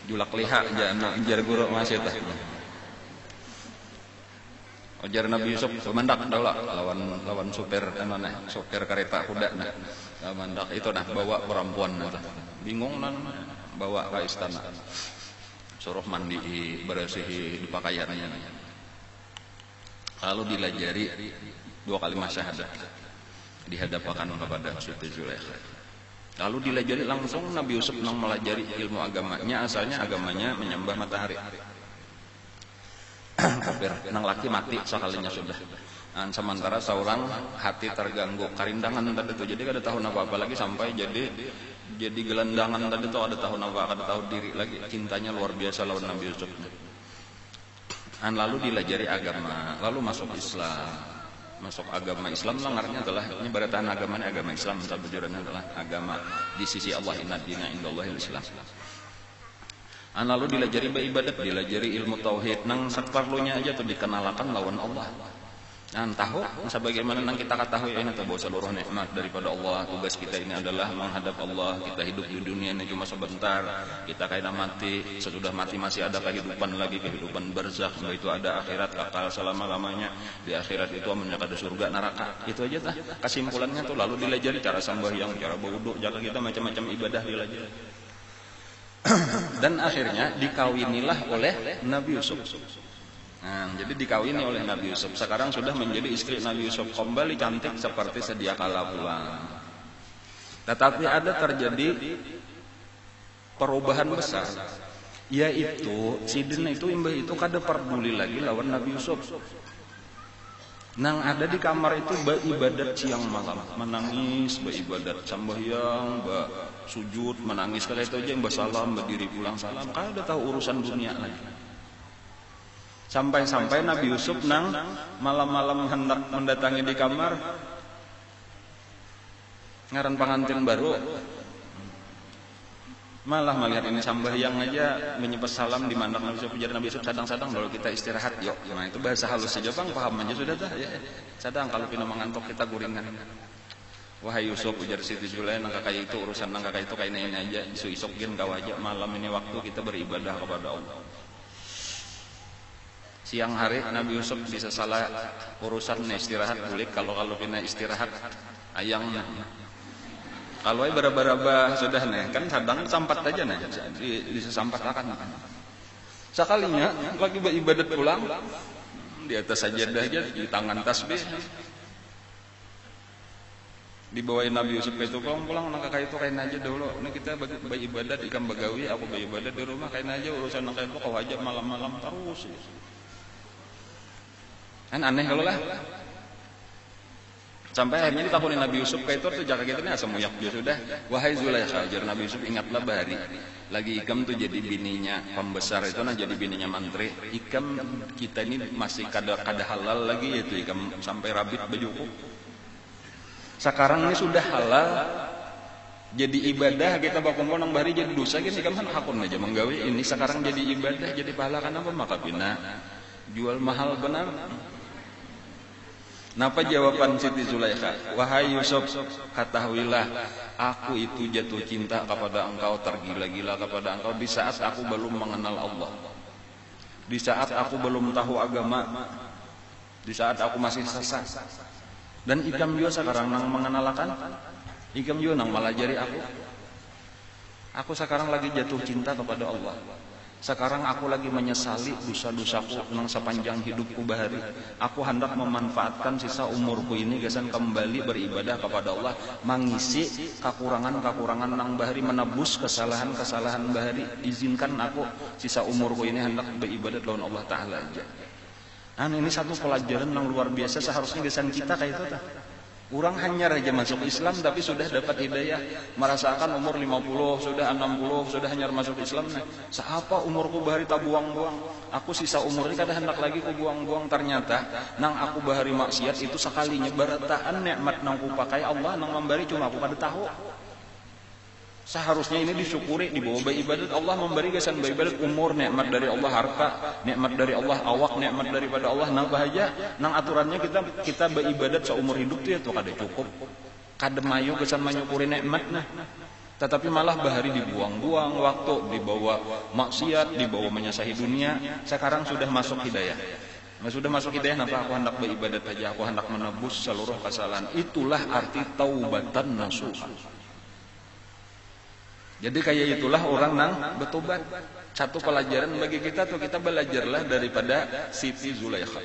julak liha jangan jar guru masih tah. Ujar Nabi Yusuf mandak daulah lawan supir mana supir kereta kuda nah. Mandak itu nah bawa perempuan nah. Bingung nan bawa ke istana. Suruh mandi bersihi di pakaiannya. Lalu dilajari 2 kali syahadat dihadapkan kepada Siti Zulaikha. Lalu dilajari langsung Nabi Yusuf nang melajari ilmu agamanya, asalnya agamanya menyembah matahari. Kafir, nang laki mati sekalinya sudah. Sementara seorang hati terganggu karindangan tadi itu, jadi kada tahu apa lagi sampai jadi gelandangan tadi itu, ada tahu apa, kada tahu diri lagi. Cintanya luar biasa lawan Nabi Yusuf. Lalu dilajari agama, lalu masuk Islam. Masuk agama Islam langarnya adalah ini beratan agamanya agama Islam, sabujurnya adalah agama di sisi Allah, inna dina indallahil Islam. Lalu dilajari beribadat, dilajari ilmu tauhid, nang saperlunya aja tuh dikenalkan lawan Allah. Tahu sebagaimana nang kita ketahui ini bahwa seluruh nikmat daripada Allah. Tugas kita ini adalah menghadap Allah. Kita hidup di dunia ini cuma sebentar. Kita kaya mati, sesudah mati masih ada kehidupan lagi, kehidupan barzakh, itu ada akhirat kekal selama-lamanya. Di akhirat itu ada surga neraka. Itu aja tah kesimpulannya tuh. Lalu dilajari cara sembahyang, cara berwudu, cara kita macam-macam ibadah dilajari. Dan akhirnya dikawinilah oleh Nabi Yusuf. Jadi dikawini oleh Nabi Yusuf. Sekarang sudah menjadi istri Nabi Yusuf, kembali cantik seperti sedia kala pula. Tetapi ada terjadi perubahan besar, yaitu Sidin itu imbah itu kada peduli lagi lawan Nabi Yusuf. Nang ada di kamar itu beribadat siang malam, menangis, beribadat sembahyang, sujud, menangis, kada itu aja mbah salam, berdiri pulang salam, kada tahu urusan dunia lagi. Sampai-sampai Nabi Yusuf nang malam-malam hendak mendatangi di kamar ngaran pengantin baru, malah melihat ini sambahyang aja menyebut salam di mandang Nabi Yusuf. Nabi Yusuf sadang-sadang kalau kita istirahat yuk. Nah itu bahasa halus saja bang, paham aja sudah dah ya. Sadang kalau pina mengantuk kita guringan. Wahai Yusuf, ujar Siti Zulaikha, nang kakak itu urusan nang kakak itu kayak ini aja, isu-isuk gin kau aja, malam ini waktu kita beribadah kepada Allah. Siang hari Nabi Yusuf bisa salah urusan istirahat bulik, kalau pina istirahat ayangnya. Kalau ay bara-bara sudah nih kan sadang sampat aja nih, bisa sampat akan. Sekalinya lagi beribadat pulang di atas sajadah aja di tangan tasbih. Dibawain Nabi Yusuf itu pulang nang kakak itu kain aja dulu. Ini kita beribadat ikam bagawi, aku beribadat di rumah kain aja urusan nang kain itu kau aja malam-malam terus. Kan aneh kalau lah. Sampai akhirnya ditakutin Nabi Yusuf kayak itu tuh jaga kita nih asam muyak dia sudah. Wahai Zulaikha, ajar Nabi Yusuf, ingatlah bahari. Lagi ikam tuh jadi bininya pembesar itu nah jadi bininya mantri. Ikam kita ini masih kada halal lagi yaitu ikam sampai rabit bajuku. Sekarang ini sudah halal. Jadi ibadah kita bakumpul nang bahari jadi dosa gini ikam kan hakun aja menggawe ini sekarang jadi ibadah jadi pahala kan apa maka bina jual mahal benar. Napa jawaban Siti Zulaikha? Wahai Yusuf, ketahuilah aku itu jatuh cinta kepada engkau, tergila-gila kepada engkau di saat aku belum mengenal Allah, di saat aku belum tahu agama, di saat aku masih sesat. Dan ikam juga sekarang nang mengenalkan, ikam juga nang melajari aku. Aku sekarang lagi jatuh cinta kepada Allah. Sekarang aku lagi menyesali dosa-dosaku nang sepanjang hidupku bahari. Aku hendak memanfaatkan sisa umurku ini gesan kembali beribadah kepada Allah, mengisi kekurangan-kekurangan nang bahari, menebus kesalahan-kesalahan bahari. Izinkan aku sisa umurku ini hendak beribadah lawan Allah Ta'ala aja. Ini satu pelajaran yang luar biasa seharusnya gesan kita kayak itu tak. Orang hanya aja masuk Islam tapi sudah dapat hidayah, merasakan umur 50, sudah 60, sudah hanya masuk Islam. Nah, seapa umurku bahari tak buang-buang. Aku sisa umur ini kada hendak lagi ku buang-buang. Ternyata nang aku bahari maksiat itu sekalinya barataan nikmat nang ku pakai Allah nang memberi cuma aku kada tahu. Seharusnya ini disyukuri, dibawa beribadat. Allah memberi kesan beribadat umur, nikmat dari Allah harta, nikmat dari Allah awak, nikmat daripada Allah nang bahagia. Nang aturannya kita beribadat seumur hidup tuh ya tuh kada cukup. Kada mayu kesan menyukuri nikmat nah. Tetapi malah bahari dibuang-buang waktu, dibawa maksiat, dibawa menyasahi dunia. Sekarang sudah masuk hidayah. Sudah masuk hidayah, napa aku hendak beribadat aja, aku hendak menebus seluruh kesalahan. Itulah arti taubatan nasuha. Jadi kayak itulah orang nang bertobat. Satu pelajaran bagi kita tuh, kita belajarlah daripada Siti Zulaikha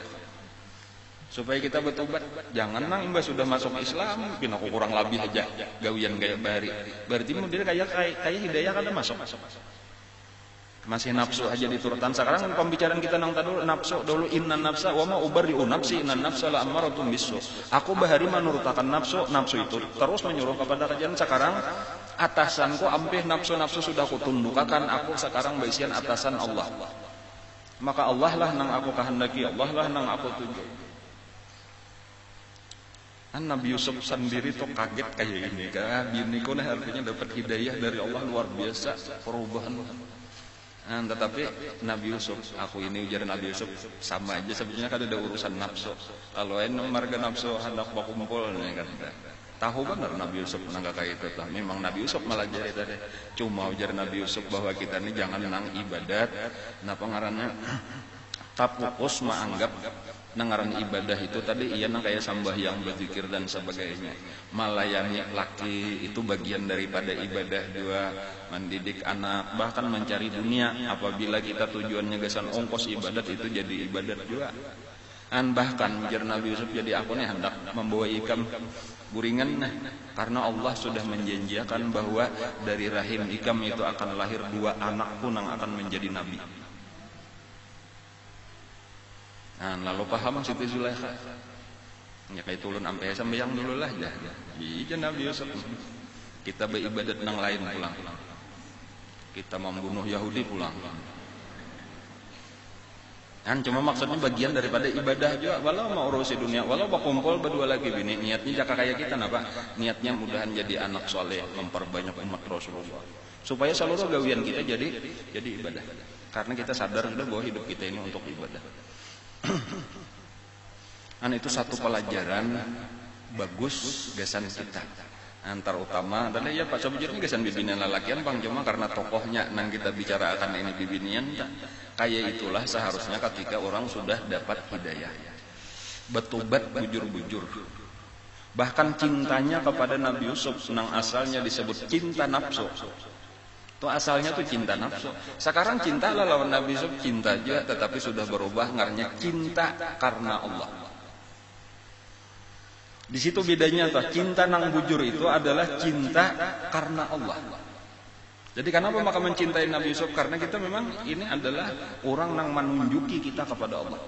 supaya kita bertobat. Jangan nang imbas sudah masuk Islam pina aku kurang lebih aja gawian gaya bahari. Berarti dia kayak hidayah kada masuk. Masih nafsu aja diturutan. Sekarang pembicaraan kita nang tadi nafsu dulu, inna nafsa wa ma ubarri'u nafsi inna nafsa la ammaratun bisu. Aku bahari menurutakan nafsu, nafsu itu terus menyuruh kepada kejahatan. Sekarang atasanku ampih nafsu-nafsu sudah kutundukkan, aku sekarang baisian atasan Allah. Maka Allah lah nang aku kehendaki, Allah lah nang aku tuju. Nabi Yusuf sendiri tuh kaget kayak ini. Bini kau artinya dapat hidayah dari Allah luar biasa, perubahan. Tetapi Nabi Yusuf, aku ini ujar Nabi Yusuf sama aja sebetulnya kan ada urusan nafsu. Kalau ini marga nafsu hendak bakumpul nih kan. Tahu benar Nabi Yusuf nang kayak itu lah. Memang Nabi Yusuf malah jadi tadi. Cuma ujar Nabi Yusuf bahwa kita ini jangan nang ibadat. Napa ngaranna? Tapukus menganggap nangaran ibadah itu tadi iya nang kayak sambahyang, berzikir dan sebagainya. Melayani laki itu bagian daripada ibadah juga, mendidik anak, bahkan mencari dunia. Apabila kita tujuannya gesan ongkos ibadat itu jadi ibadat juga. Bahkan ujar Nabi Yusuf jadi aku nih hendak membawa ikam guringan karena Allah sudah menjanjikan bahwa dari rahim ikam itu akan lahir 2 anak pun yang akan menjadi nabi. Lalu paham Siti Zulaikha. Ya kayak tulun ampe sambayang dulu lah ya. Iya Nabi Yusuf. Kita beribadat nang lain pulang. Kita membunuh Yahudi pulang. Cuma maksudnya bagian daripada ibadah juga. Walau mau urusi dunia, walau berkumpul berdua lagi bini. Niatnya jaka kayak kita napa? Niatnya mudahan jadi anak soleh, memperbanyak umat Rasulullah. Supaya seluruh gawian kita jadi ibadah. Karena kita sadar sudah bahwa hidup kita ini untuk ibadah. Itu satu pelajaran bagus gasan kita. Antar utama dan ya Pak sebetulnya gasan bibinian lalakian Bang, cuma karena tokohnya nang kita bicara akan ini bibinian kayak itulah seharusnya ketika orang sudah dapat hidayah. Betubat bujur-bujur. Bahkan cintanya kepada Nabi Yusuf nang asalnya disebut cinta nafsu. Itu asalnya tuh cinta nafsu. Sekarang cinta lah lawan Nabi Yusuf cinta juga, tetapi sudah berubah ngarnya cinta karena Allah. Di situ bedanya tuh, cinta nang bujur itu adalah cinta karena Allah. Jadi kenapa maka mencintai Nabi Yusuf? Karena kita memang ini adalah orang nang menunjuki kita kepada Allah.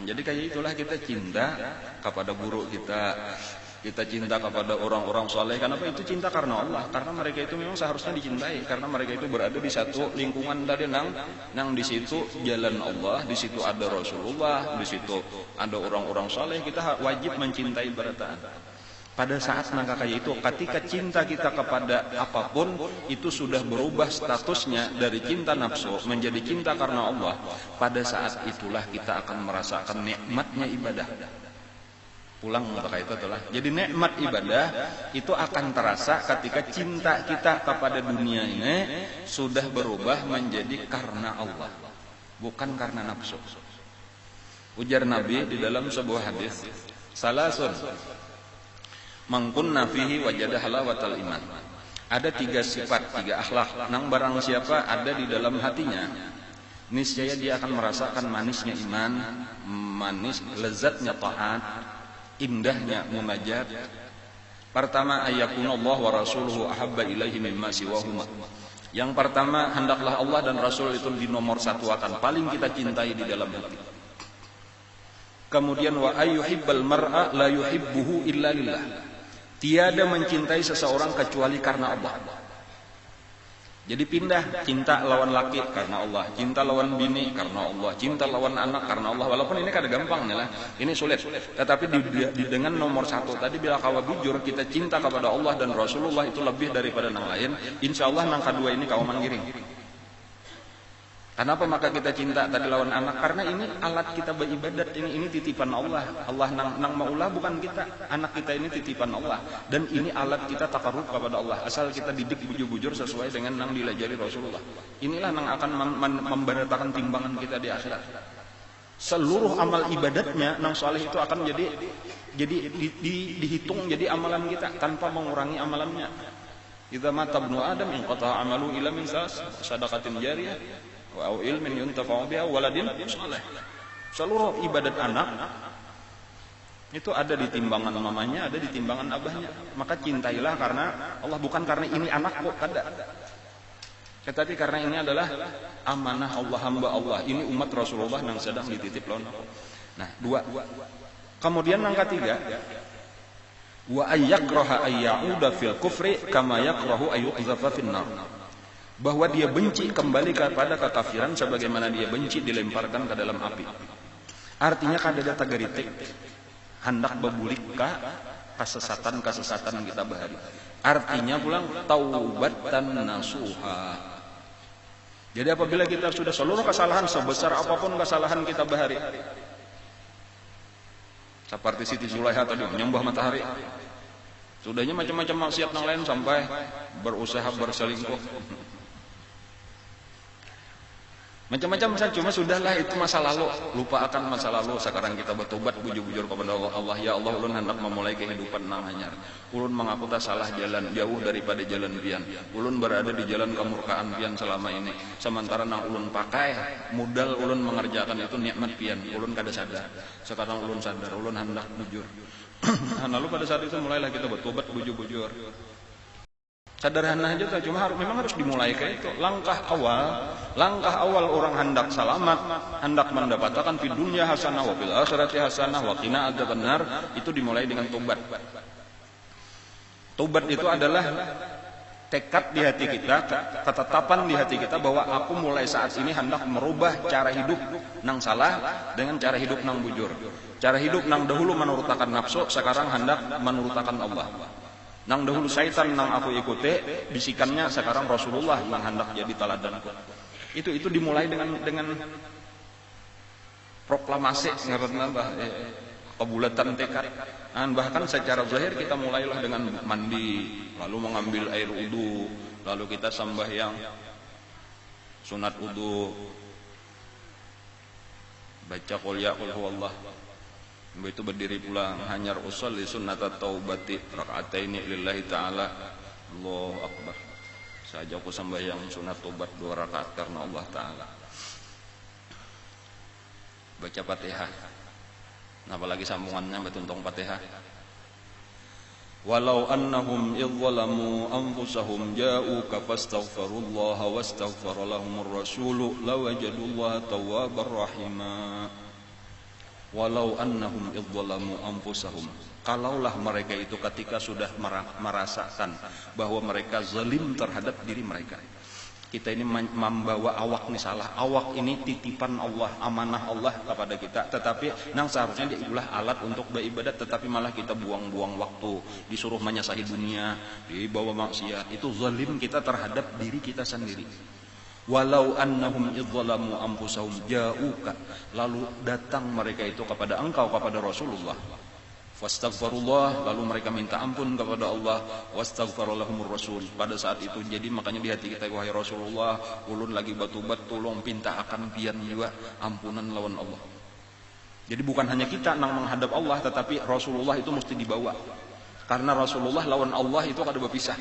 Jadi kayak itulah kita cinta kepada guru kita cinta kepada orang-orang soleh. Kenapa itu cinta karena Allah? Karena mereka itu memang seharusnya dicintai. Karena mereka itu berada di satu lingkungan tadi nang di situ jalan Allah, di situ ada Rasulullah, di situ ada orang-orang soleh. Kita wajib mencintai berataan. Pada saat nangka kayak itu, ketika cinta kita kepada apapun itu sudah berubah statusnya dari cinta nafsu menjadi cinta karena Allah. Pada saat itulah kita akan merasakan nikmatnya ibadah. Pulang maka itu telah. Jadi nikmat ibadah itu akan terasa ketika cinta kita kepada dunia ini sudah berubah menjadi karena Allah, bukan karena nafsu. Ujar Nabi di dalam sebuah hadis, salasun man kunna fihi wajada halawatal iman. Ada 3 sifat, 3 akhlak nang barang siapa ada di dalam hatinya, niscaya dia akan merasakan manisnya iman, manis lezatnya taat, indahnya munajat. Pertama, ayyakunallah wa rasuluhu ahabba ilaihi mimma siwahuma. Yang pertama, hendaklah Allah dan Rasul itu di nomor 1 akan paling kita cintai di dalam hati. Kemudian wa ayyuhibbal mar'a la yuhibbuhu illa lillah. Tiada mencintai seseorang kecuali karena Allah. Jadi pindah, cinta lawan laki karena Allah, cinta lawan bini karena Allah, cinta lawan anak karena Allah. Walaupun ini kada gampang nih lah, ini sulit. Tetapi dengan nomor 1 tadi bila kawa bujur kita cinta kepada Allah dan Rasulullah itu lebih daripada yang lain. Insya Allah yang kedua ini kawa manggiring. Kenapa maka kita cinta tadi lawan anak? Karena ini alat kita beribadat, ini titipan Allah. Allah nang maulah bukan kita. Anak kita ini titipan Allah. Dan ini alat kita takarrub kepada Allah. Asal kita didik bujur-bujur sesuai dengan nang dilajari Rasulullah. Inilah nang akan memberatakan timbangan kita di akhirat. Seluruh amal ibadatnya nang saleh itu akan dihitung jadi amalan kita tanpa mengurangi amalannya. Idza mata ibnu Adam inqata amalu illa min sadaqatin jariyah wa ilmin yuntafa'u bihi waladin saleh. Seluruh ibadat anak itu ada di timbangan mamanya, ada di timbangan abahnya. Maka cintailah karena Allah, bukan karena ini anakku, kada. Tetapi karena ini adalah amanah Allah, hamba Allah, ini umat Rasulullah yang sedang dititip lawan aku. Nah, dua. Kemudian yang ketiga, wa ayyakraha ayyauda fil kufri kama yakrahu ayyuqdhafa fin nar. Bahwa dia benci kembali kepada kekafiran sebagaimana dia benci dilemparkan ke dalam api. Artinya kadada tagaritik hendak bebulik ka kesesatan kita bahari. Artinya pulang taubatan nasuha. Jadi apabila kita sudah seluruh kesalahan sebesar apapun kesalahan kita bahari, seperti Siti Zulaiha tadi menyembah matahari, sudahnya macam-macam maksiat yang lain sampai berusaha berselingkuh, macam-macam saja. Cuma sudahlah, itu masa lalu, lupakan masa lalu. Sekarang kita bertobat bujur-bujur kepada Allah. Ya Allah, ulun hendak memulai kehidupan nang hanyar. Ulun mengaku tak salah jalan, jauh daripada jalan pian. Ulun berada di jalan kemurkaan pian selama ini. Sementara nang ulun pakai modal ulun mengerjakan itu nikmat pian. Ulun kada sadar. Sekarang ulun sadar, ulun hendak bujur. Lalu pada saat itu mulailah kita bertobat bujur-bujur. Sederhana aja, cuma memang harus dimulai kayak itu. Langkah awal orang hendak selamat, hendak mendapatkan di dunia hasanah wa fil akhirati hasanah wa qina adzabannar, itu dimulai dengan tobat. Tobat itu adalah tekad di hati kita, ketetapan di hati kita bahwa aku mulai saat ini hendak merubah cara hidup nang salah dengan cara hidup nang bujur. Cara hidup nang dahulu menurutakan nafsu, sekarang hendak menurutakan Allah. Nang dahulu syaitan nang aku ikuti bisikannya, sekarang Rasulullah yang hendak jadi teladanku. Itu dimulai dengan proklamasi ngaranna kebulatan tekad. Bahkan secara zahir kita mulailah dengan mandi, lalu mengambil air wudu, lalu kita sembahyang sunat wudu, baca qul ya qul huwallah. Begitu berdiri pulang, hanyar usolli sunnatat taubati raka'ataini lillahi ta'ala. Allahu akbar. Saja aku sembahyang sunat taubat 2 rakaat karena Allah Ta'ala. Baca Fatihah. Apalagi sambungannya betuntong Fatihah. Walau annahum idzalamu anfusahum ja'uka fastaghfirullaha wastaghfara lahumur rasulu lawajadullaha tawwabar rahima. Walau annahum idzalamu anfusahum, kalaulah mereka itu ketika sudah merasakan bahwa mereka zalim terhadap diri mereka. Kita ini membawa awak ini salah, awak ini titipan Allah, amanah Allah kepada kita, tetapi nang seharusnya dia itulah alat untuk beribadat, tetapi malah kita buang-buang waktu, disuruh menyasahi dunia, dibawa maksiat. Itu zalim kita terhadap diri kita sendiri. Walau annahum idzalamu anfusahum ja'uka, lalu datang mereka itu kepada engkau, kepada Rasulullah, fastaghfirullah, lalu mereka minta ampun kepada Allah, wastaghfara lahumur rasul. Pada saat itu jadi makanya di hati kita, wahai Rasulullah, ulun lagi batubat, tolong pinta akan pian juga ampunan lawan Allah. Jadi bukan hanya kita nang menghadap Allah, tetapi Rasulullah itu mesti dibawa, karena Rasulullah lawan Allah itu kada berpisah.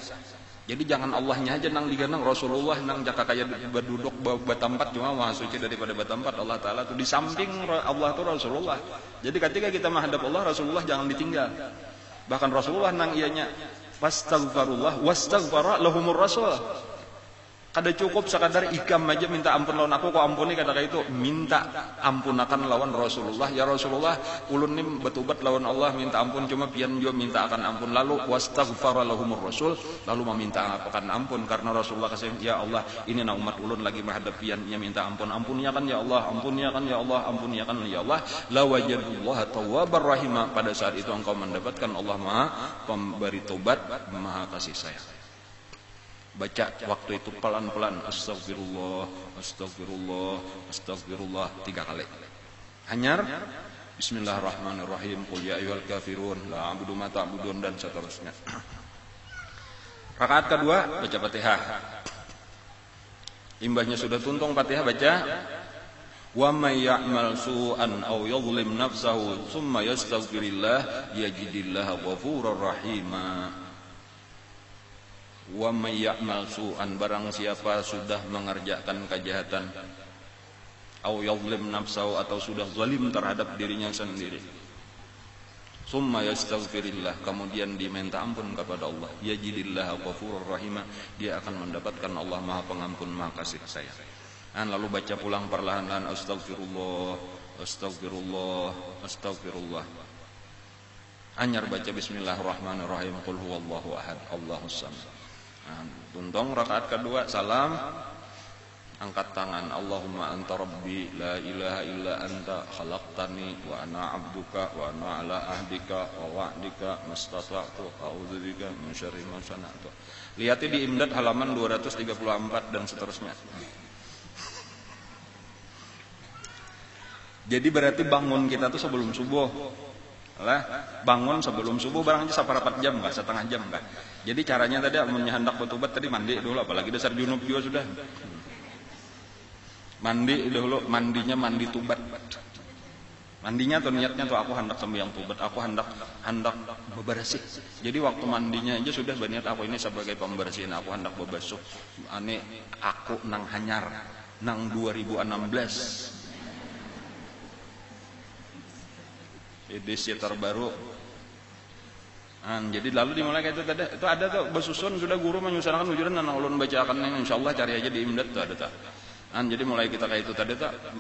Jadi jangan Allahnya aja nang diganang, Rasulullah nang jaka kaya berduduk batampat, cuma maha suci daripada batampat. Allah Ta'ala itu di samping Allah itu Rasulullah. Jadi ketika kita menghadap Allah, Rasulullah jangan ditinggal. Bahkan Rasulullah nang ianya fastaghfirullah wastaghfara lahumur rasul. Kada cukup sekadar ikam aja minta ampun lawan aku, kok ampuni kata itu, minta ampunakan lawan Rasulullah. Ya Rasulullah, ulun ni betubat lawan Allah, minta ampun, cuma pian jo minta akan ampun. Lalu wastaghfara lahumur rasul, lalu meminta akan ampun karena Rasulullah kasih, ya Allah, ini na umat ulun lagi menghadap piannya minta ampun, ampuninya kan ya Allah, ampuninya kan ya Allah, ampuninya kan ya Allah. La wajadullah tawwabar rahimah. Pada saat itu engkau mendapatkan Allah Maha pemberi tobat, Maha kasih sayang. Baca waktu itu pelan-pelan, astagfirullah, astagfirullah, astagfirullah 3 kali. Hanyar bismillahirrahmanirrahim, qul ya ayyuhal kafirun la a'budu ma ta'budun, dan seterusnya. Rakaat kedua baca Fatihah. Imbahnya sudah tuntung Fatihah, baca wa may ya'mal su'an aw yadhlim nafsahu tsumma yastaghfirillah yajidillaha ghafurur rahima. Wa may ya'mal su'an, barang siapa sudah mengerjakan kejahatan, au yadhlim nafsahu, atau sudah zalim terhadap dirinya sendiri, Summa yastaghfirillah, kemudian diminta ampun kepada Allah, yajidillah ghafurur rahimah, dia akan mendapatkan Allah Maha Pengampun, Maha Kasih Sayang. Lalu baca pulang perlahan-lahan, astagfirullah, astagfirullah, astagfirullah. Anyar baca bismillahirrahmanirrahim, qul huwallahu ahad, Allahus samad. Tuntung rakaat kedua salam, angkat tangan, Allahumma anta rabbi la ilaha illa anta khalaqtani wa ana abduka wa ana ala ahdika wa wa'dika mastata'tu a'udzubika min syarri ma sana'tu. Lihat di Imdad halaman 234 dan seterusnya. Jadi berarti bangun kita tuh sebelum subuh. Lah, bangun sebelum subuh barangnya saparapat jam enggak, setengah jam enggak. Jadi caranya tadi hendak betubat tadi mandi dulu, apalagi dasar junub juga sudah. Mandi dulu, mandinya mandi tubat. Mandinya tuh niatnya tuh aku hendak sembahyang tubat, aku hendak bebersih. Jadi waktu mandinya aja sudah berniat aku ini sebagai pembersihin, aku hendak bebasuh. Ane aku nang hanyar nang 2016. Edisi terbaru. Jadi lalu dimulai kayak itu tadi. Itu ada tuh besusun sudah guru menyusunkan ujuran dan ulun bacakan yang insyaallah cari aja di Imdad tuh ada tuh. Jadi mulai kita kayak itu tadi tak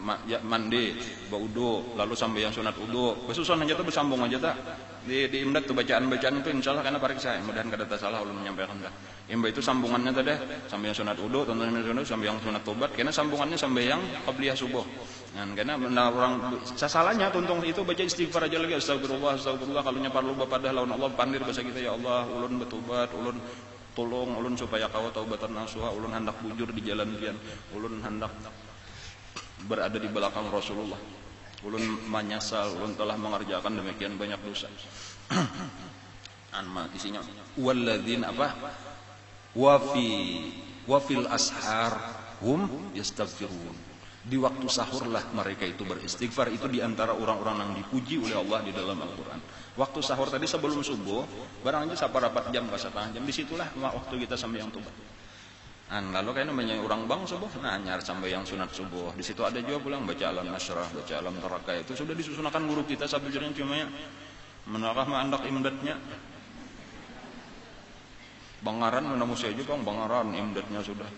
mandi, baudu, lalu sampai yang sunat udu, besusun aja tuh bersambung aja tak di Imdad tuh bacaan itu insyaallah karena pariksa, mudahan kada salah ulun menyampaikan dah. Imba itu sambungannya tadi sampai yang sunat udu, tontonan sunat sampai yang sunat tobat, karena sambungannya sampai yang qabliyah subuh. Karena orang sasalahnya tuntung itu baca istighfar aja lagi, astagfirullah, astagfirullah, kalau parlu bapadah lawan Allah pandir bahasa kita, ya Allah ulun betubat, ulun tolong ulun supaya kau taubatan nasuha, ulun hendak bujur di jalan kian, ulun hendak berada di belakang Rasulullah, ulun menyesal, ulun telah mengerjakan demikian banyak dosa. Isinya walladzin apa wafil ashar hum yastaghfirun. Di waktu sahurlah mereka itu beristighfar. Itu diantara orang-orang yang dipuji oleh Allah di dalam Al-Quran. Waktu sahur tadi sebelum subuh, barangnya saparapat jam ke setengah jam, disitulah waktu kita sampai yang tubat. Lalu kayaknya banyak orang bang subuh, nyar sampai yang sunat subuh. Di situ ada juga pulang baca alam nasrah, baca alam taraka, itu sudah disusunkan guru kita sabujurnya cuma ya menakah mandak Imdadnya. Bangaran menamu saya juga bangaran Imdadnya sudah.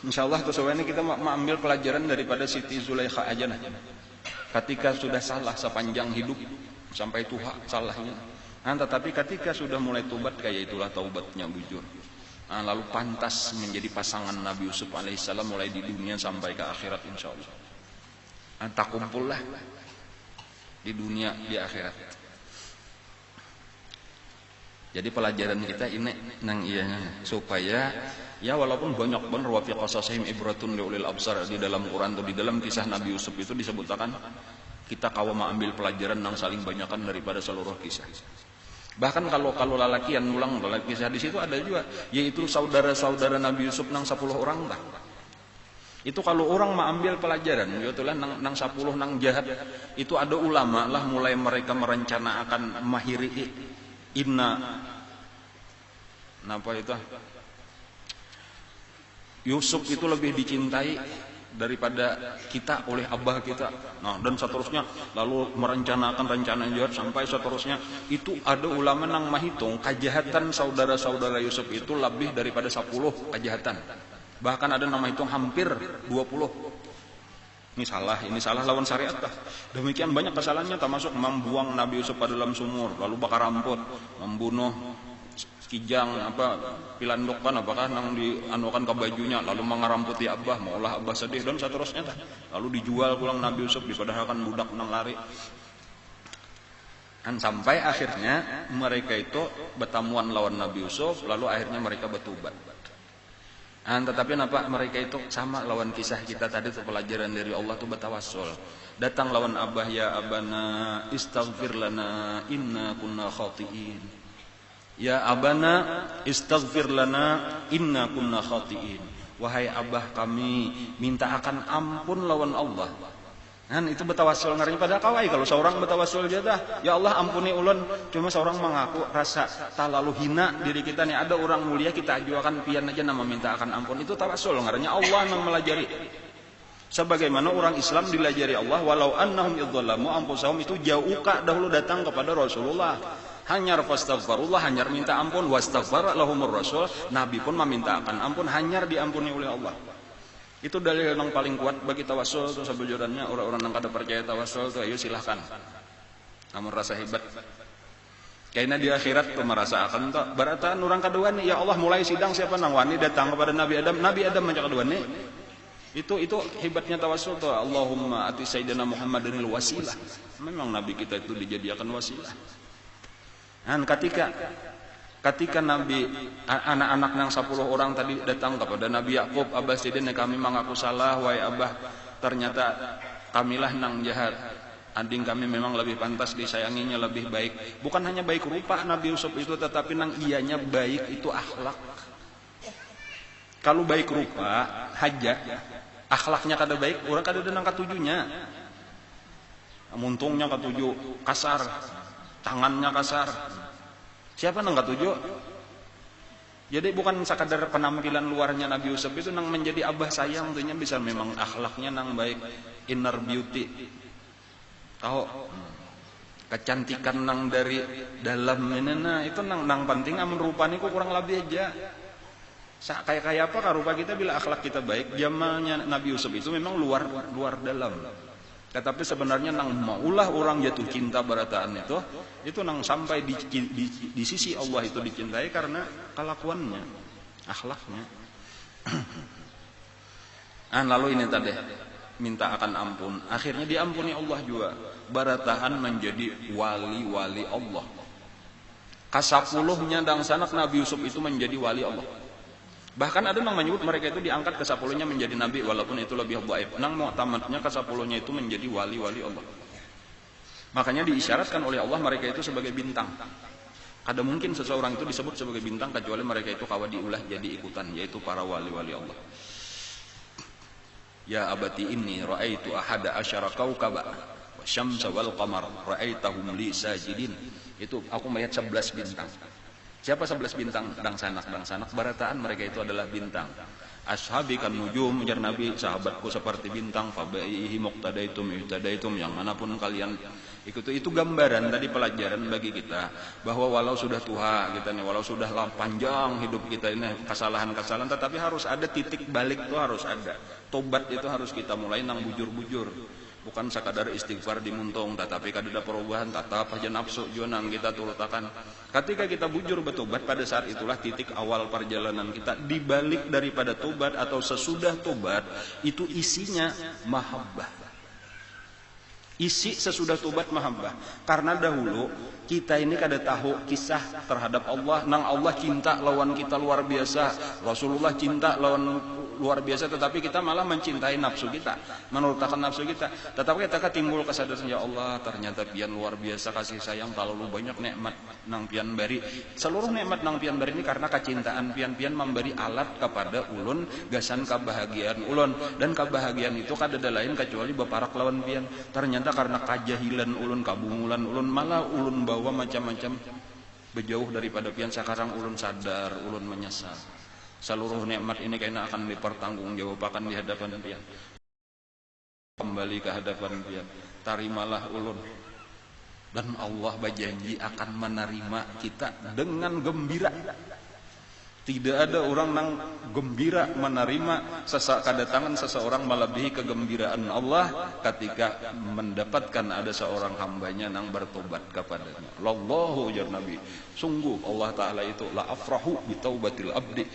InsyaAllah ini kita mengambil pelajaran daripada Siti Zulaikha aja nah. Ketika sudah salah sepanjang hidup sampai tua salahnya. Tetapi ketika sudah mulai tobat, kayak itulah taubatnya bujur. Lalu pantas menjadi pasangan Nabi Yusuf alaihissalam mulai di dunia sampai ke akhirat insyaallah. Tak kumpullah di dunia di akhirat. Jadi pelajaran kita ini nang iya supaya ya walaupun banyak benar wa fi qasasihim ibratun liulil absar, di dalam Quran atau di dalam kisah Nabi Yusuf itu disebutkan kita kawa mengambil pelajaran yang saling banyakan daripada seluruh kisah. Bahkan kalau lalakian ulang kisah di situ ada juga, yaitu saudara-saudara Nabi Yusuf nang 10 orang tak. Itu kalau orang mengambil pelajaran, yaitu lah nang 10 nang jahat, itu ada ulama lah mulai mereka merencanakan mahiri apa itu? Yusuf itu lebih dicintai daripada kita oleh abah kita. Dan seterusnya lalu merencanakan rencana jahat sampai seterusnya. Itu ada ulama nang menghitung kejahatan saudara-saudara Yusuf itu lebih daripada 10 kejahatan. Bahkan ada nama hitung hampir 20. Ini salah lawan syariat dah. Demikian banyak kesalahannya, termasuk membuang Nabi Yusuf pada dalam sumur, lalu bakar ramput, membunuh kijang pilandokan apakah nang dianukan ke bajunya, lalu mengaramputi abah, maulah abah sedih dan seterusnya dah. Lalu dijual pulang Nabi Yusuf, dipadahkan budak nang lari. Sampai akhirnya mereka itu bertamuan lawan Nabi Yusuf, lalu akhirnya mereka bertobat. Tetapi nampak mereka itu sama lawan kisah kita tadi itu pelajaran dari Allah itu bertawassul. Datang lawan abah, ya abana istaghfir lana inna kunna khati'in. Ya abana istaghfir lana inna kunna khati'in. Wahai abah kami minta akan ampun lawan Allah. Itu bertawassul ngarinya pada kawai. Kalau seorang bertawassul jadah, ya Allah ampuni ulun, cuma seorang mengaku rasa terlalu hina diri kita nih, ada orang mulia kita ajukan pian aja nama minta akan ampun, itu tawassul ngarinya Allah yang melajari. Sebagaimana orang Islam dilajari Allah, walau annahum idzalamu anfusahum, itu jauka dahulu datang kepada Rasulullah. Hanyar fastaghfirullah, hanyar minta ampun, wastaghfar lahumur rasul, Nabi pun meminta akan ampun, hanyar diampuni oleh Allah. Itu dalil yang paling kuat bagi tawasul. Itu sebujurnya orang-orang yang kada percaya tawasul tuh, ayo silahkan. Namun rasa hebat. Kayaknya di akhirat tuh merasa akan tuh. Barataan orang kedua nih, ya Allah mulai sidang siapa nang wani datang kepada Nabi Adam. Nabi Adam macam kedua nih. Itu hebatnya tawasul tuh. Allahumma ati sayyidina Muhammadinil wasilah. Memang Nabi kita itu dijadikan wasilah. Dan ketika Nabi anak-anak yang 10 orang tadi datang kepada Nabi Yakub, Abah sidin kami mengaku salah, wahai Abah, ternyata kamilah nang jahat. Ading kami memang lebih pantas disayanginya, lebih baik. Bukan hanya baik rupa Nabi Yusuf itu, tetapi nang ianya baik itu akhlak. Kalau baik rupa hajat, akhlaknya kada baik, orang kada denang ketujuhnya. Muntungnya ketujuh kasar, tangannya kasar. Siapa nang ketujuh? Jadi bukan sekadar penampilan luarnya Nabi Yusuf itu nang menjadi abah sayang, tentunya bisa memang akhlaknya nang baik, inner beauty. Tahu kecantikan nang dari dalam ini, nah itu nang penting. Amun rupanya kok kurang lebih aja. Kayak apa rupa kita bila akhlak kita baik. Jamalnya Nabi Yusuf itu memang luar dalam. Tetapi sebenarnya nang maulah orang jatuh cinta barataan itu nang sampai di sisi Allah itu dicintai karena kelakuannya, akhlaknya. Lalu ini tadi minta akan ampun, akhirnya diampuni Allah juga. Barataan menjadi wali-wali Allah. Kasapuluhnya dang sanak Nabi Yusuf itu menjadi wali Allah. Bahkan ada yang menyebut mereka itu diangkat ke 10-nya menjadi nabi, walaupun itu lebih dhaif. Nang mu'tamadnya ke 10-nya itu menjadi wali-wali Allah. Makanya diisyaratkan oleh Allah mereka itu sebagai bintang. Kada mungkin seseorang itu disebut sebagai bintang kecuali mereka itu kawa diulah jadi ikutan, yaitu para wali-wali Allah. Ya abati inni ra'aitu ahada asyara kaukaba wasyamsa wal qamar ra'aitahum li sajidin. Itu aku melihat 11 bintang. Siapa 11 bintang? Dang sanak barataan mereka itu adalah bintang. Ashabi kan nujum, ujar Nabi, sahabatku seperti bintang, fabaihi muqtadaitum ihtadaitum, yang manapun kalian ikuti. Itu gambaran tadi, pelajaran bagi kita bahwa walau sudah tua kita nih, walau sudah panjang hidup kita ini kesalahan-kesalahan, tetapi harus ada titik balik, itu harus ada. Tobat itu harus kita mulai nang bujur-bujur. Bukan sekadar istighfar dimuntung, tetapi kada perubahan, tatap aja nafsu jonang kita turutakan. Ketika kita bujur bertobat, pada saat itulah titik awal perjalanan kita. Dibalik daripada tobat atau sesudah tobat, itu isinya mahabbah. Isi sesudah tobat mahabbah. Karena dahulu kita ini kada tahu kisah terhadap Allah. Nang Allah cinta lawan kita luar biasa, Rasulullah cinta lawan luar biasa, tetapi kita malah mencintai nafsu kita, menurutkan nafsu kita. Tetapi kita timbul kesadaran, ya Allah, ternyata pian luar biasa kasih sayang, terlalu banyak nikmat nang pian bari. Seluruh nikmat nang pian bari ini karena kecintaan pian memberi alat kepada ulun gasan kebahagiaan ulun, dan kebahagiaan itu kada ada lain kecuali beparak lawan pian. Ternyata karena kajahilan ulun, kabungulan ulun, malah ulun bawa macam-macam berjauh daripada pian. Sekarang ulun sadar, ulun menyesal. Seluruh nikmat ini kayaknya akan dipertanggungjawabkan di hadapan pian. Kembali ke hadapan pian, tarimalah ulun, dan Allah berjanji akan menerima kita dengan gembira. Tidak ada orang yang gembira menerima kedatangan seseorang melebihi kegembiraan Allah ketika mendapatkan ada seorang hambanya yang bertobat kepadanya. Wallahu jar Nabi, sungguh Allah Ta'ala itu la afrahu bi taubatil abdi,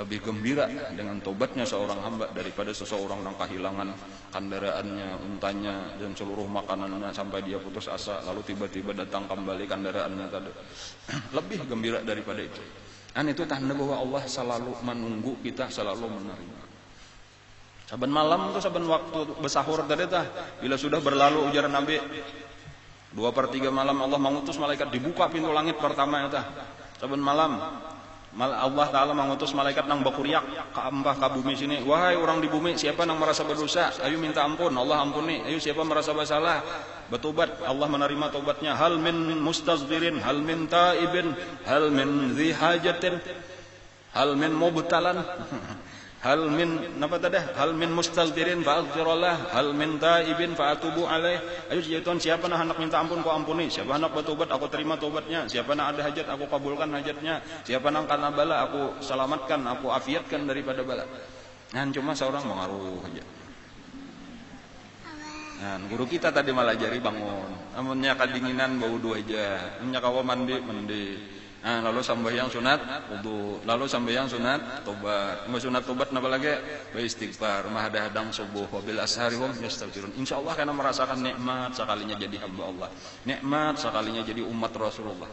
lebih gembira dengan tobatnya seorang hamba daripada seseorang yang kehilangan kendaraannya, untanya, dan seluruh makanannya sampai dia putus asa, lalu tiba-tiba datang kembali kendaraannya tadi. Lebih gembira daripada itu. Dan itu tanda bahwa Allah selalu menunggu kita, selalu menerima. Saban malam itu, saban waktu bersahur tadi tah, bila sudah berlalu ujar Nabi 2/3 malam, Allah mengutus malaikat, dibuka pintu langit pertama itu. Saban malam Allah Ta'ala mengutus malaikat nang bakuriak ke bumi sini. Wahai orang di bumi, siapa nang merasa berdosa, ayo minta ampun, Allah ampuni. Ayo siapa merasa bersalah, bertobat, Allah menerima tobatnya. Hal min mustaghfirin, hal min taibin, hal min dhi hajatin, hal min mubtalan, Hal min napa tadah? Hal min mustalbirin fa aghfirullah, hal min taibin fa atubu alaih. Ayo ya Tuhan, siapa nak hendak minta ampun ku ampuni, siapa hendak bertobat aku terima tobatnya, siapa nak ada hajat aku kabulkan hajatnya, siapa nak kena bala aku selamatkan, aku afiatkan daripada bala. Nah, cuma seorang mengaruh aja. Nah, guru kita tadi malah jari bangun. Amunnya kadinginan bau dua aja. Amunnya kawa mandi. Nah, lalu sambayang sunat wudu, lalu sambayang sunat tobat. Mau sunat tobat napa lagi? Beristighfar, mahadahadang subuh wabil ashari hum yastaghfirun. Insyaallah karena merasakan nikmat sekalinya jadi hamba Allah. Nikmat sekalinya jadi umat Rasulullah.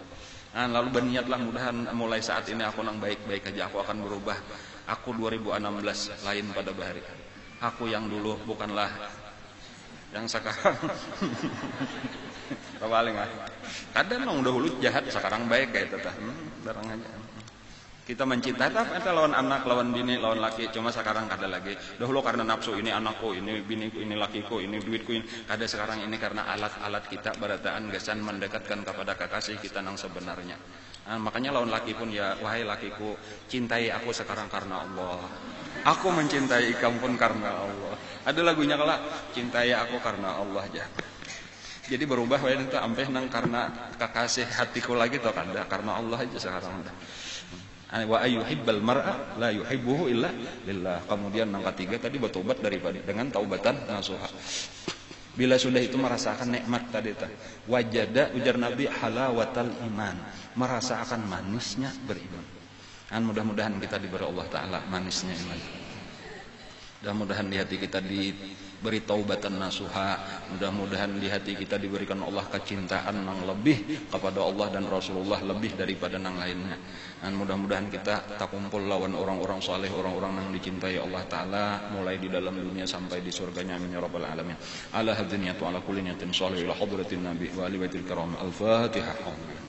Nah, lalu berniatlah mudahan mulai saat ini aku nang baik-baik aja, aku akan berubah. Aku 2016 lain pada bahari. Aku yang dulu bukanlah yang sekarang. Paling kadang nang dahulu jahat sekarang baik kayak teh barang aja. Kita mencintai eta lawan anak, lawan bini, lawan laki, cuma sekarang kada lagi. Dahulu karena nafsu, ini anakku, ini biniku, ini lakiku, ini duitku, ini kada. Sekarang ini karena alat-alat kita berataan gesan mendekatkan kepada kekasih kita nang sebenarnya. Nah, makanya lawan laki pun ya, wahai lakiku, cintai aku sekarang karena Allah. Aku mencintai kamu pun karena Allah. Ada lagunya kala, cintai aku karena Allah aja. Jadi berubah wae itu ampe nang karena kekasih hatiku lagi to kada, karena Allah aja sekarang udah. Wa ayyuhibbal mar'a la yuhibbuhu illa lillah. Kemudian yang ketiga tadi bertobat daripada dengan taubatan nasuha. Bila sudah itu merasakan nikmat tadi teh, wajada ujar Nabi halawatal iman, merasakan manisnya beriman. Dan mudah-mudahan kita diberi Allah taala manisnya iman. Mudah-mudahan di hati kita diberi taubatan nasuha. Mudah-mudahan di hati kita diberikan Allah kecintaan yang lebih kepada Allah dan Rasulullah lebih daripada yang lainnya. Dan mudah-mudahan kita tak kumpul lawan orang-orang saleh, orang-orang yang dicintai Allah Ta'ala mulai di dalam dunia sampai di surganya. Amin ya rabbal alamin. Ala hadzal niyatu ala kulli niyatin salih ila hadratin nabi wa ali baitil kiram. Al-Fatihah.